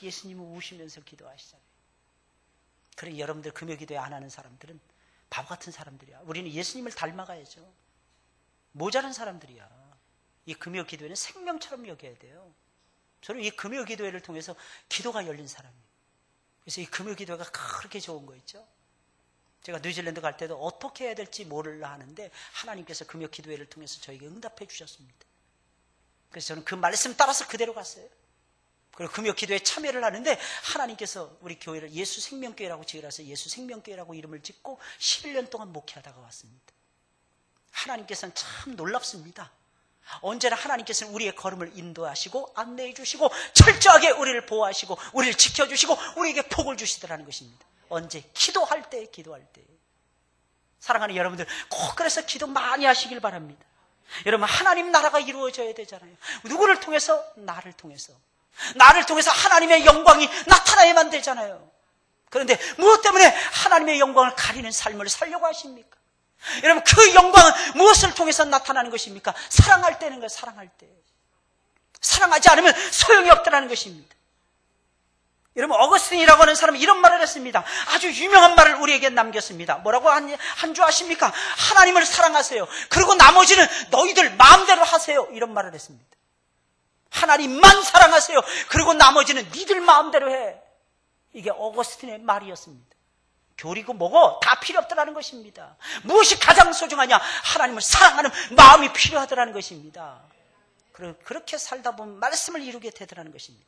예수님은 우시면서 기도하시잖아요. 그러니 여러분들 금요기도회 안 하는 사람들은 바보 같은 사람들이야. 우리는 예수님을 닮아가야죠. 모자란 사람들이야. 이 금요기도회는 생명처럼 여겨야 돼요. 저는 이 금요기도회를 통해서 기도가 열린 사람이에요. 그래서 이 금요기도회가 그렇게 좋은 거 있죠. 제가 뉴질랜드 갈 때도 어떻게 해야 될지 모르려 하는데 하나님께서 금요기도회를 통해서 저에게 응답해 주셨습니다. 그래서 저는 그 말씀 따라서 그대로 갔어요. 그리고 금요기도회에 참여를 하는데 하나님께서 우리 교회를 예수 생명교회라고 지으라서 예수 생명교회라고 이름을 짓고 11년 동안 목회하다가 왔습니다. 하나님께서는 참 놀랍습니다. 언제나 하나님께서는 우리의 걸음을 인도하시고 안내해 주시고 철저하게 우리를 보호하시고 우리를 지켜주시고 우리에게 복을 주시더라는 것입니다. 언제? 기도할 때. 사랑하는 여러분들, 꼭 그래서 기도 많이 하시길 바랍니다. 여러분, 하나님 나라가 이루어져야 되잖아요. 누구를 통해서? 나를 통해서 하나님의 영광이 나타나야만 되잖아요. 그런데 무엇 때문에 하나님의 영광을 가리는 삶을 살려고 하십니까? 여러분, 그 영광은 무엇을 통해서 나타나는 것입니까? 사랑할 때는 거예요. 사랑할 때. 사랑하지 않으면 소용이 없다는 것입니다. 여러분, 어거스틴이라고 하는 사람이 이런 말을 했습니다. 아주 유명한 말을 우리에게 남겼습니다. 뭐라고 한 줄 아십니까? 하나님을 사랑하세요. 그리고 나머지는 너희들 마음대로 하세요. 이런 말을 했습니다. 하나님만 사랑하세요. 그리고 나머지는 니들 마음대로 해. 이게 어거스틴의 말이었습니다. 교리고 뭐고 다 필요 없더라는 것입니다. 무엇이 가장 소중하냐? 하나님을 사랑하는 마음이 필요하더라는 것입니다. 그렇게 살다 보면 말씀을 이루게 되더라는 것입니다.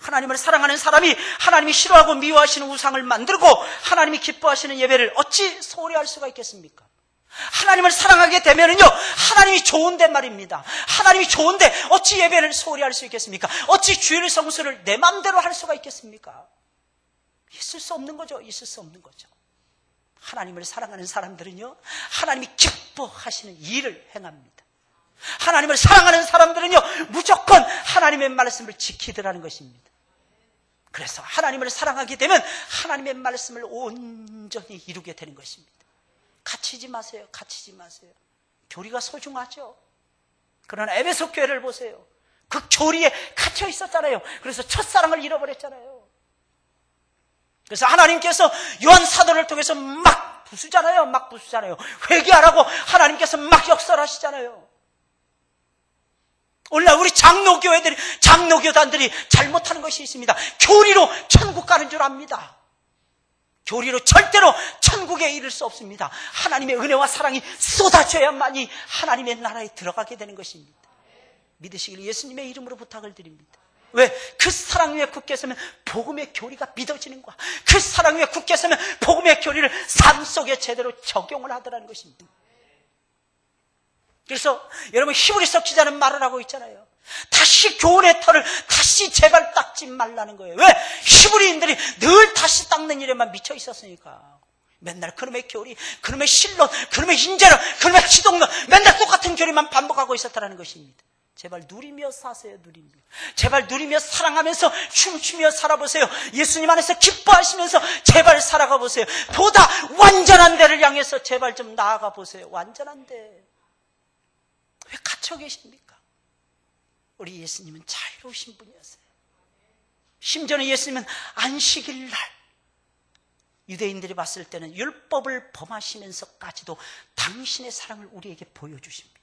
하나님을 사랑하는 사람이 하나님이 싫어하고 미워하시는 우상을 만들고 하나님이 기뻐하시는 예배를 어찌 소홀히 할 수가 있겠습니까? 하나님을 사랑하게 되면은요, 하나님이 좋은데 말입니다. 하나님이 좋은데 어찌 예배를 소홀히 할 수 있겠습니까? 어찌 주일 성수를 내 마음대로 할 수가 있겠습니까? 있을 수 없는 거죠. 하나님을 사랑하는 사람들은요, 하나님이 기뻐하시는 일을 행합니다. 하나님을 사랑하는 사람들은요, 무조건 하나님의 말씀을 지키더라는 것입니다. 그래서 하나님을 사랑하게 되면 하나님의 말씀을 온전히 이루게 되는 것입니다. 갇히지 마세요. 교리가 소중하죠. 그러나 에베소 교회를 보세요. 그 교리에 갇혀 있었잖아요. 그래서 첫사랑을 잃어버렸잖아요. 그래서 하나님께서 요한 사도를 통해서 막 부수잖아요. 회개하라고 하나님께서 막 역설하시잖아요. 오늘날 우리 장로교단들이 잘못하는 것이 있습니다. 교리로 천국 가는 줄 압니다. 교리로 절대로 천국에 이를 수 없습니다. 하나님의 은혜와 사랑이 쏟아져야만이 하나님의 나라에 들어가게 되는 것입니다. 믿으시길 예수님의 이름으로 부탁을 드립니다. 왜? 그 사랑 위에 굳게 서면 복음의 교리가 믿어지는 거야. 그 사랑 위에 굳게 서면 복음의 교리를 삶 속에 제대로 적용을 하더라는 것입니다. 그래서 여러분, 히브리서 기자는 말을 하고 있잖아요. 다시 교훈의 털을 다시 제발 닦지 말라는 거예요. 왜? 히브리인들이 늘 다시 닦는 일에만 미쳐 있었으니까. 맨날 그놈의 교리, 그놈의 신론, 그놈의 인재론, 그놈의 기독론, 맨날 똑같은 교리만 반복하고 있었다는 것입니다. 제발 누리며 사세요. 제발 누리며 사랑하면서 춤추며 살아보세요. 예수님 안에서 기뻐하시면서 제발 살아가 보세요. 보다 완전한 데를 향해서 제발 좀 나아가 보세요. 완전한 데. 왜 갇혀 계십니까? 우리 예수님은 자유로우신 분이었어요. 심지어는 예수님은 안식일 날 유대인들이 봤을 때는 율법을 범하시면서까지도 당신의 사랑을 우리에게 보여주십니다.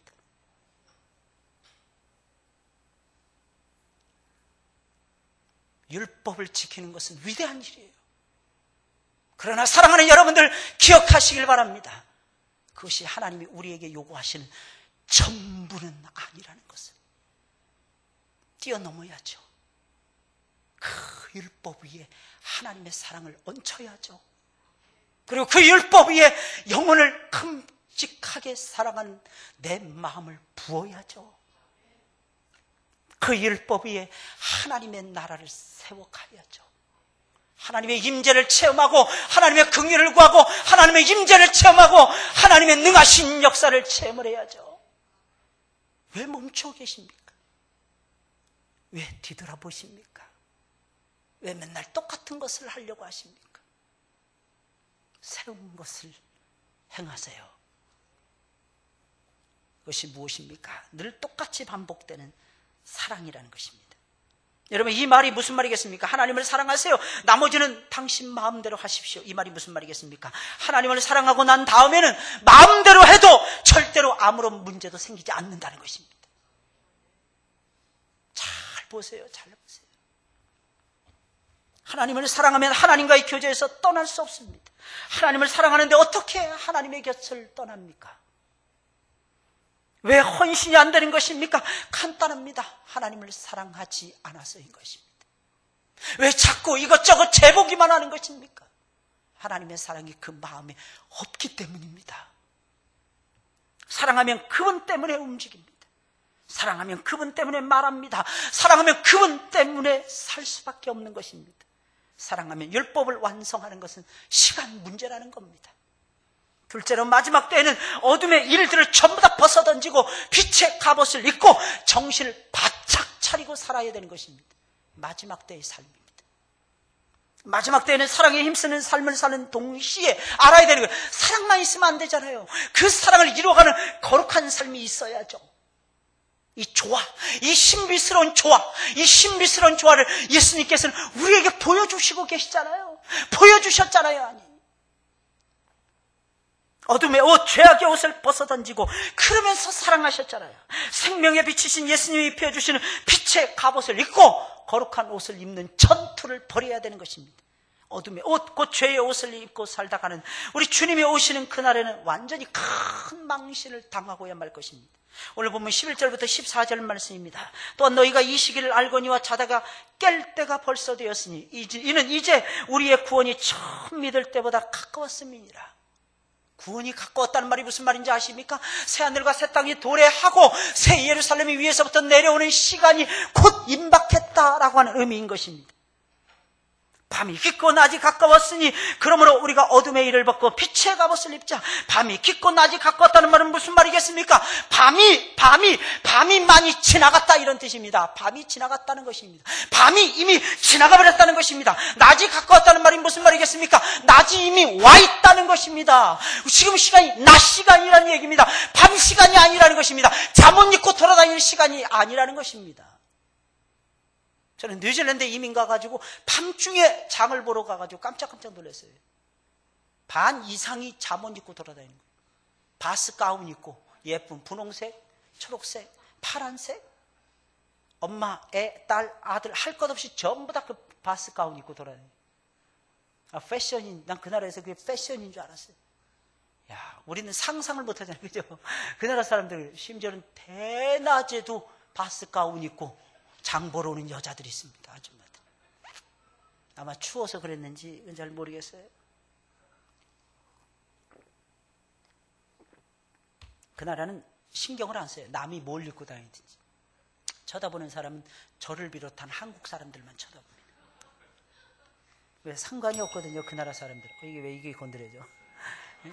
율법을 지키는 것은 위대한 일이에요. 그러나 사랑하는 여러분들 기억하시길 바랍니다. 그것이 하나님이 우리에게 요구하시는 전부는 아니라는 것을 뛰어넘어야죠. 그 율법 위에 하나님의 사랑을 얹혀야죠. 그리고 그 율법 위에 영혼을 큼직하게 사랑하는 내 마음을 부어야죠. 그 율법 위에 하나님의 나라를 세워가야죠. 하나님의 임재를 체험하고 하나님의 긍휼을 구하고 하나님의 임재를 체험하고 하나님의 능하신 역사를 체험을 해야죠. 왜 멈춰 계십니까? 왜 뒤돌아보십니까? 왜 맨날 똑같은 것을 하려고 하십니까? 새로운 것을 행하세요. 그것이 무엇입니까? 늘 똑같이 반복되는 사랑이라는 것입니다. 여러분, 이 말이 무슨 말이겠습니까? 하나님을 사랑하세요. 나머지는 당신 마음대로 하십시오. 이 말이 무슨 말이겠습니까? 하나님을 사랑하고 난 다음에는 마음대로 해도 절대로 아무런 문제도 생기지 않는다는 것입니다. 잘 보세요. 하나님을 사랑하면 하나님과의 교제에서 떠날 수 없습니다. 하나님을 사랑하는데 어떻게 하나님의 곁을 떠납니까? 왜 헌신이 안 되는 것입니까? 간단합니다. 하나님을 사랑하지 않아서인 것입니다. 왜 자꾸 이것저것 재보기만 하는 것입니까? 하나님의 사랑이 그 마음에 없기 때문입니다. 사랑하면 그분 때문에 움직입니다. 사랑하면 그분 때문에 말합니다. 사랑하면 그분 때문에 살 수밖에 없는 것입니다. 사랑하면 율법을 완성하는 것은 시간 문제라는 겁니다. 둘째로 마지막 때에는 어둠의 일들을 전부 다 벗어던지고 빛의 갑옷을 입고 정신을 바짝 차리고 살아야 되는 것입니다. 마지막 때의 삶입니다. 마지막 때에는 사랑에 힘쓰는 삶을 사는 동시에 알아야 되는 거예요. 사랑만 있으면 안 되잖아요. 그 사랑을 이루어가는 거룩한 삶이 있어야죠. 이 조화, 이 신비스러운 조화, 이 신비스러운 조화를 예수님께서는 우리에게 보여주시고 계시잖아요. 보여주셨잖아요. 아니, 어둠의 옷, 죄악의 옷을 벗어던지고 그러면서 사랑하셨잖아요. 생명의 빛이신 예수님이 입혀주시는 빛의 갑옷을 입고 거룩한 옷을 입는 전투를 벌여야 되는 것입니다. 어둠의 옷, 곧 죄의 옷을 입고 살다가는 우리 주님이 오시는 그날에는 완전히 큰 망신을 당하고야 말 것입니다. 오늘 보면 11절부터 14절 말씀입니다. 또한 너희가 이 시기를 알거니와 자다가 깰 때가 벌써 되었으니 이는 이제 우리의 구원이 처음 믿을 때보다 가까웠음이니라. 구원이 가까웠다는 말이 무슨 말인지 아십니까? 새하늘과 새 땅이 도래하고 새 예루살렘이 위에서부터 내려오는 시간이 곧 임박했다라고 하는 의미인 것입니다. 밤이 깊고 낮이 가까웠으니 그러므로 우리가 어둠의 일을 벗고 빛의 갑옷을 입자. 밤이 깊고 낮이 가까웠다는 말은 무슨 말이겠습니까? 밤이 많이 지나갔다 이런 뜻입니다. 밤이 지나갔다는 것입니다. 밤이 이미 지나가 버렸다는 것입니다. 낮이 가까웠다는 말이 무슨 말이겠습니까? 낮이 이미 와 있다는 것입니다. 지금 시간이 낮 시간이라는 얘기입니다. 밤 시간이 아니라는 것입니다. 잠옷 입고 돌아다닐 시간이 아니라는 것입니다. 저는 뉴질랜드에 이민 가가지고 밤중에 장을 보러 가가지고 깜짝깜짝 놀랐어요. 반 이상이 잠옷 입고 돌아다니는 거예요. 바스 가운 입고 예쁜 분홍색, 초록색, 파란색. 엄마, 애, 딸, 아들 할 것 없이 전부 다 그 바스 가운 입고 돌아다니는 거예요. 패션인, 난 그 나라에서 그게 패션인 줄 알았어요. 야, 우리는 상상을 못 하잖아요. 그죠? 그 나라 사람들 심지어는 대낮에도 바스 가운 입고 장 보러 오는 여자들이 있습니다. 아줌마들. 아마 추워서 그랬는지 잘 모르겠어요. 그 나라는 신경을 안 써요. 남이 뭘 입고 다니든지. 쳐다보는 사람은 저를 비롯한 한국 사람들만 쳐다봅니다. 왜 상관이 없거든요. 그 나라 사람들. 이게 왜 이게 건드려져?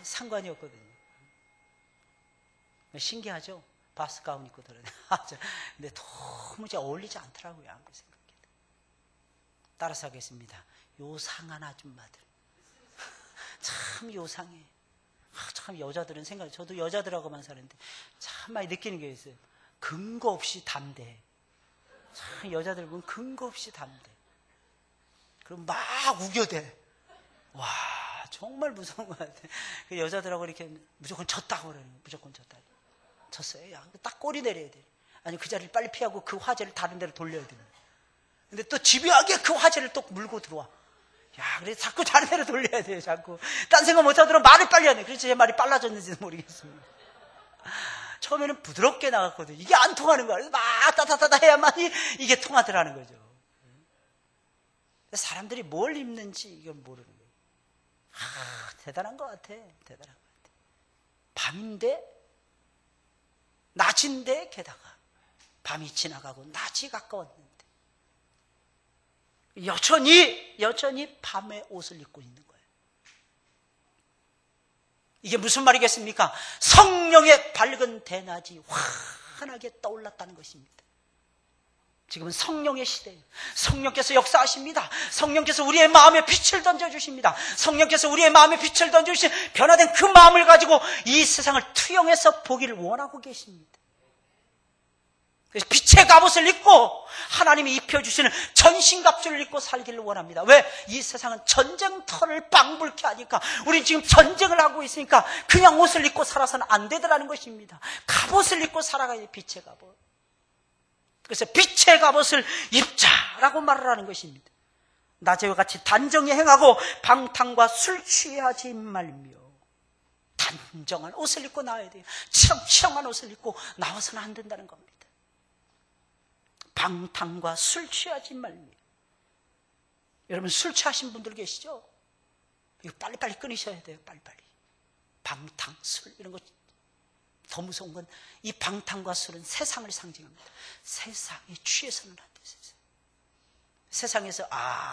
상관이 없거든요. 신기하죠? 바스 가운 입고 들어요. 근데 도무지 어울리지 않더라고요. 아무리 생각해도. 따라서 하겠습니다. 요상한 아줌마들. 참 요상해. 참 여자들은 저도 여자들하고만 사는데 참 많이 느끼는 게 있어요. 근거 없이 담대. 참 여자들 보면 근거 없이 담대. 그럼 막 우겨대. 와, 정말 무서운 것 같아. 그 여자들하고 이렇게 무조건 졌다고 그러는 거예요. 무조건 졌다. 졌어요. 야, 딱 꼬리 내려야 돼. 아니, 그 자리를 빨리 피하고 그 화제를 다른 데로 돌려야 돼. 근데 또 집요하게 그 화제를 또 물고 들어와. 야, 그래서 자꾸 다른 데로 돌려야 돼요. 자꾸. 딴 생각 못 하도록 말을 빨리 해야 돼. 그래서 제 말이 빨라졌는지는 모르겠습니다. 처음에는 부드럽게 나갔거든요. 이게 안 통하는 거야. 그래서 막 따다다다 해야만이 이게 통하더라는 거죠. 사람들이 뭘 입는지 이건 모르는 거예요. 대단한 것 같아. 대단한 것 같아. 밤인데 낮인데 게다가 밤이 지나가고 낮이 가까웠는데 여전히 밤의 옷을 입고 있는 거예요. 이게 무슨 말이겠습니까? 성령의 밝은 대낮이 환하게 떠올랐다는 것입니다. 지금은 성령의 시대예요. 성령께서 역사하십니다. 성령께서 우리의 마음에 빛을 던져주십니다. 성령께서 우리의 마음에 빛을 던져주신 변화된 그 마음을 가지고 이 세상을 투영해서 보기를 원하고 계십니다. 그래서 빛의 갑옷을 입고 하나님이 입혀주시는 전신갑주를 입고 살기를 원합니다. 왜? 이 세상은 전쟁터를 빵불케 하니까 우린 지금 전쟁을 하고 있으니까 그냥 옷을 입고 살아서는 안 되더라는 것입니다. 갑옷을 입고 살아가야 돼. 빛의 갑옷. 그래서 빛의 갑옷을 입자라고 말을 하는 것입니다. 낮에와 같이 단정히 행하고 방탕과 술 취하지 말며. 단정한 옷을 입고 나와야 돼요. 치렁치렁한 옷을 입고 나와서는 안 된다는 겁니다. 방탕과 술 취하지 말며. 여러분 술 취하신 분들 계시죠? 이거 빨리빨리 끊으셔야 돼요. 빨리빨리. 방탕, 술 이런 거 더 무서운 건 이 방탕과 술은 세상을 상징합니다. 세상에 취해서는 안 돼요. 세상에서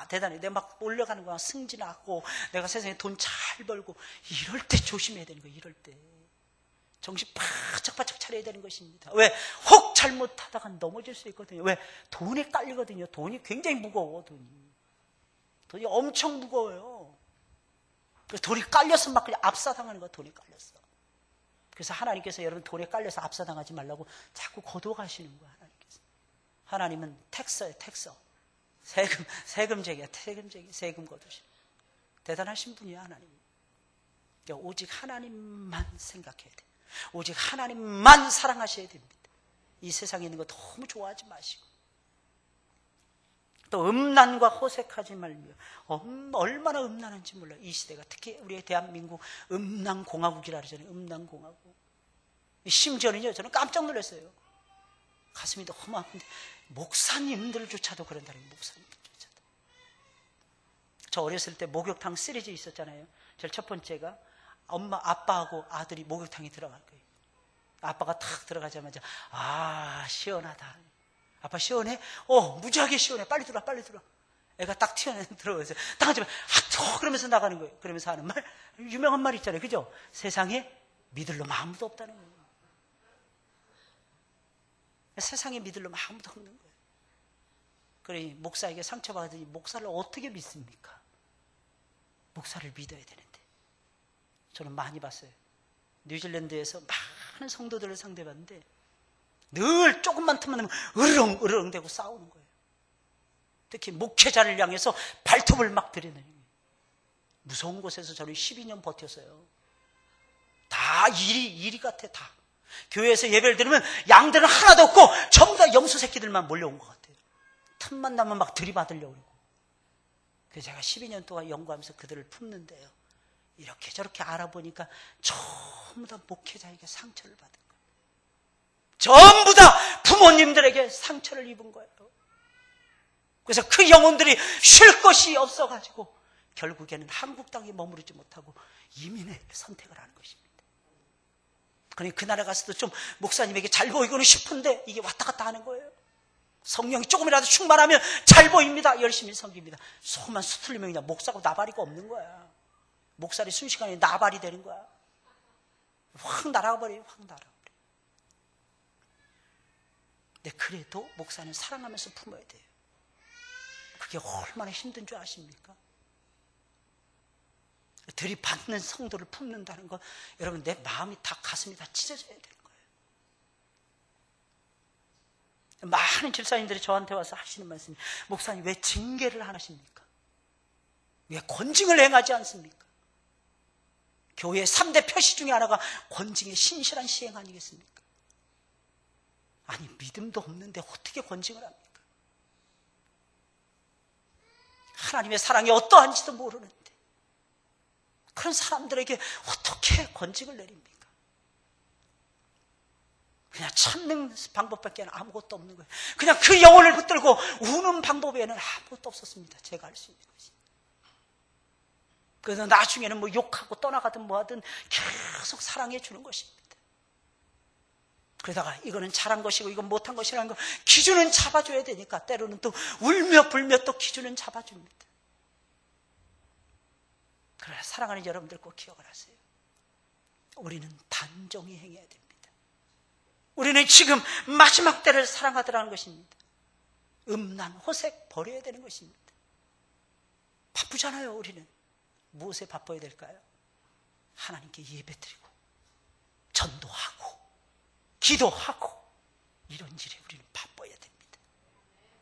대단해, 내가 막 올라가는 거야, 승진하고 내가 세상에 돈 잘 벌고 이럴 때 조심해야 되는 거예요. 이럴 때 정신 바짝바짝 차려야 되는 것입니다. 왜? 혹 잘못하다가 넘어질 수 있거든요. 왜? 돈에 깔리거든요. 돈이 굉장히 무거워. 돈이 엄청 무거워요. 그래서 돈이 깔려서 막 그냥 압사당하는 거야. 돈이 깔렸어. 그래서 하나님께서 여러분 돈에 깔려서 압사당하지 말라고 자꾸 거둬가시는 거야. 하나님은 텍서예요. 텍서. 세금쟁이야. 세금 거두시. 대단하신 분이야. 하나님. 그러니까 오직 하나님만 생각해야 돼. 오직 하나님만 사랑하셔야 됩니다. 이 세상에 있는 거 너무 좋아하지 마시고, 또 음란과 호색하지 말며. 얼마나 음란한지 몰라요. 이 시대가. 특히 우리 대한민국 음란공화국이라 그러잖아요. 음란공화국. 심지어는요, 저는 깜짝 놀랐어요. 가슴이 너무 아픈데 목사님들조차도 그런다는 거예요. 목사님들조차도. 저 어렸을 때 목욕탕 시리즈 있었잖아요. 제일 첫 번째가 아빠하고 아들이 목욕탕에 들어갈 거예요. 아빠가 탁 들어가자마자 시원하다. 아빠 시원해? 무지하게 시원해. 빨리 들어와, 빨리 들어와. 애가 딱 들어가서 딱 하지만 그러면서 나가는 거예요. 그러면서 하는 말, 유명한 말 있잖아요. 그죠? 세상에 믿을 놈 아무도 없다는 거예요. 세상에 믿을 놈 아무도 없는 거예요. 그러니 목사에게 상처받으니 목사를 어떻게 믿습니까? 목사를 믿어야 되는데. 저는 많이 봤어요. 뉴질랜드에서 많은 성도들을 상대받는데 늘 조금만 틈만 나면 으르렁 대고 싸우는 거예요. 특히 목회자를 향해서 발톱을 막 들이대는 거예요. 무서운 곳에서 저는 12년 버텼어요. 다 이리 같아. 다 교회에서 예배를 드리면 양들은 하나도 없고 전부 다 염소 새끼들만 몰려온 것 같아요. 틈만 나면 막 들이받으려고 그러고. 그래서 제가 12년 동안 연구하면서 그들을 품는데요, 이렇게 저렇게 알아보니까 전부 다 목회자에게 상처를 받은 거예요. 전부 다 부모님들에게 상처를 입은 거예요. 그래서 그 영혼들이 쉴 곳이 없어가지고 결국에는 한국 땅에 머무르지 못하고 이민의 선택을 하는 것입니다. 그러니 그 나라 가서도 좀 목사님에게 잘 보이고는 싶은데 이게 왔다 갔다 하는 거예요. 성령이 조금이라도 충만하면 잘 보입니다. 열심히 섬깁니다. 속만 수틀리면 그냥 목사고 나발이가 없는 거야. 목살이 순식간에 나발이 되는 거야. 확 날아가버려요. 확 날아가버려요. 근데 그래도 목사는 사랑하면서 품어야 돼요. 그게 얼마나 힘든 줄 아십니까? 들이받는 성도를 품는다는 거, 여러분 내 마음이 다, 가슴이 다 찢어져야 되는 거예요. 많은 집사님들이 저한테 와서 하시는 말씀이, 목사님 왜 징계를 안 하십니까? 왜 권징을 행하지 않습니까? 교회의 3대 표시 중에 하나가 권징의 신실한 시행 아니겠습니까? 아니 믿음도 없는데 어떻게 권징을 합니까? 하나님의 사랑이 어떠한지도 모르는데 그런 사람들에게 어떻게 권징을 내립니까? 그냥 참는 방법밖에 아무것도 없는 거예요. 그냥 그 영혼을 붙들고 우는 방법에는 아무것도 없었습니다. 제가 할 수 있는 것이. 그래서 나중에는 뭐 욕하고 떠나가든 뭐하든 계속 사랑해 주는 것입니다. 그러다가 이거는 잘한 것이고 이건 못한 것이라는 거 기준은 잡아줘야 되니까 때로는 또 울며 불며 또 기준은 잡아줍니다. 그러나 사랑하는 여러분들 꼭 기억을 하세요. 우리는 단정히 행해야 됩니다. 우리는 지금 마지막 때를 사랑하더라는 것입니다. 음란, 호색 버려야 되는 것입니다. 바쁘잖아요. 우리는 무엇에 바빠야 될까요? 하나님께 예배드리고 전도하고 기도하고 이런 일에 우리는 바빠야 됩니다.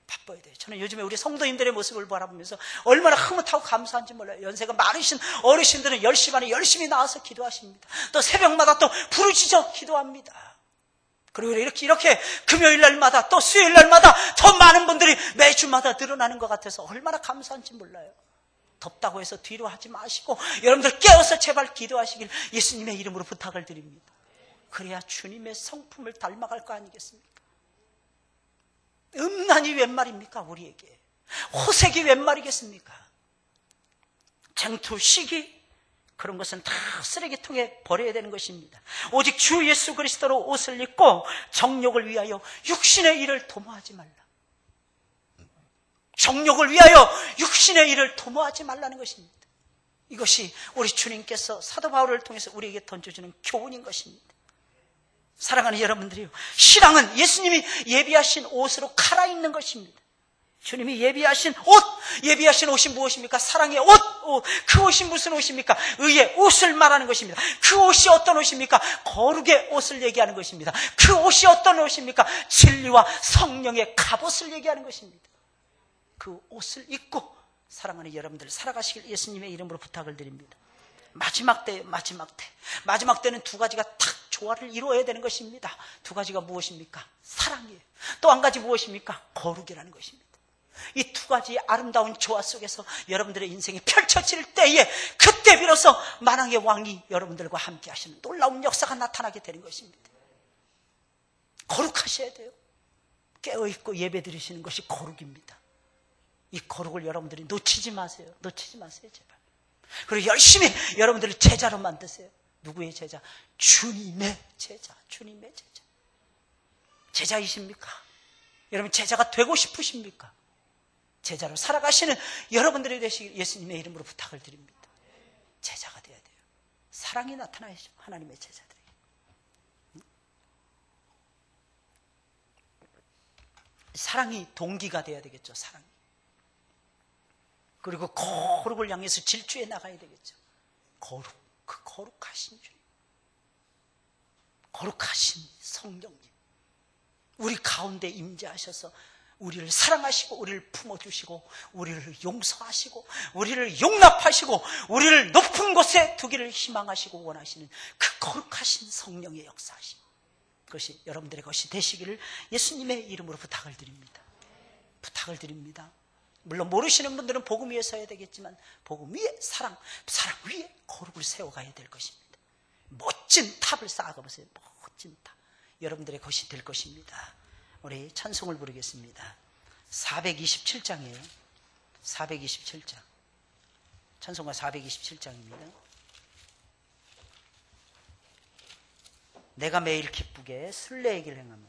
바빠야 돼요. 저는 요즘에 우리 성도님들의 모습을 바라보면서 얼마나 흐뭇하고 감사한지 몰라요. 연세가 많으신 어르신들은 10시 반에 열심히 나와서 기도하십니다. 또 새벽마다 또 부르짖어 기도합니다. 그리고 이렇게 금요일 날마다 또 수요일 날마다 더 많은 분들이 매주마다 늘어나는 것 같아서 얼마나 감사한지 몰라요. 덥다고 해서 뒤로 하지 마시고 여러분들 깨어서 제발 기도하시길 예수님의 이름으로 부탁을 드립니다. 그래야 주님의 성품을 닮아갈 거 아니겠습니까? 음란이 웬 말입니까 우리에게? 호색이 웬 말이겠습니까? 쟁투, 시기 그런 것은 다 쓰레기통에 버려야 되는 것입니다. 오직 주 예수 그리스도로 옷을 입고 정욕을 위하여 육신의 일을 도모하지 말라. 정욕을 위하여 육신의 일을 도모하지 말라는 것입니다. 이것이 우리 주님께서 사도 바울을 통해서 우리에게 던져주는 교훈인 것입니다. 사랑하는 여러분들이요, 신앙은 예수님이 예비하신 옷으로 갈아입는 것입니다. 주님이 예비하신 옷이 무엇입니까? 사랑의 옷. 그 옷이 무슨 옷입니까? 의의 옷을 말하는 것입니다. 그 옷이 어떤 옷입니까? 거룩의 옷을 얘기하는 것입니다. 그 옷이 어떤 옷입니까? 진리와 성령의 갑옷을 얘기하는 것입니다. 그 옷을 입고 사랑하는 여러분들 살아가시길 예수님의 이름으로 부탁을 드립니다. 마지막 때는 두 가지가 탁 조화를 이루어야 되는 것입니다. 두 가지가 무엇입니까? 사랑이에요. 또 한 가지 무엇입니까? 거룩이라는 것입니다. 이 두 가지 아름다운 조화 속에서 여러분들의 인생이 펼쳐질 때에 그때 비로소 만왕의 왕이 여러분들과 함께 하시는 놀라운 역사가 나타나게 되는 것입니다. 거룩하셔야 돼요. 깨어있고 예배 드리시는 것이 거룩입니다. 이 거룩을 여러분들이 놓치지 마세요. 제발. 그리고 열심히 여러분들을 제자로 만드세요. 누구의 제자? 주님의 제자. 제자이십니까? 여러분 제자가 되고 싶으십니까? 제자로 살아가시는 여러분들이 되시길 예수님의 이름으로 부탁을 드립니다. 제자가 돼야 돼요. 사랑이 나타나야죠. 하나님의 제자들이. 사랑이 동기가 돼야 되겠죠. 사랑이. 그리고 거룩을 향해서 질주해 나가야 되겠죠. 그 거룩하신 주님, 거룩하신 성령님, 우리 가운데 임재하셔서 우리를 사랑하시고 우리를 품어주시고 우리를 용서하시고 우리를 용납하시고 우리를 높은 곳에 두기를 희망하시고 원하시는 그 거룩하신 성령의 역사하심, 그것이 여러분들의 것이 되시기를 예수님의 이름으로 부탁을 드립니다. 물론 모르시는 분들은 복음 위에 서야 되겠지만 복음 위에 사랑 위에 거룩을 세워가야 될 것입니다. 멋진 탑을 쌓아가보세요. 멋진 탑. 여러분들의 것이 될 것입니다. 우리 찬송을 부르겠습니다. 427장이에요. 427장. 찬송가 427장입니다. 내가 매일 기쁘게 순례의 길 행하며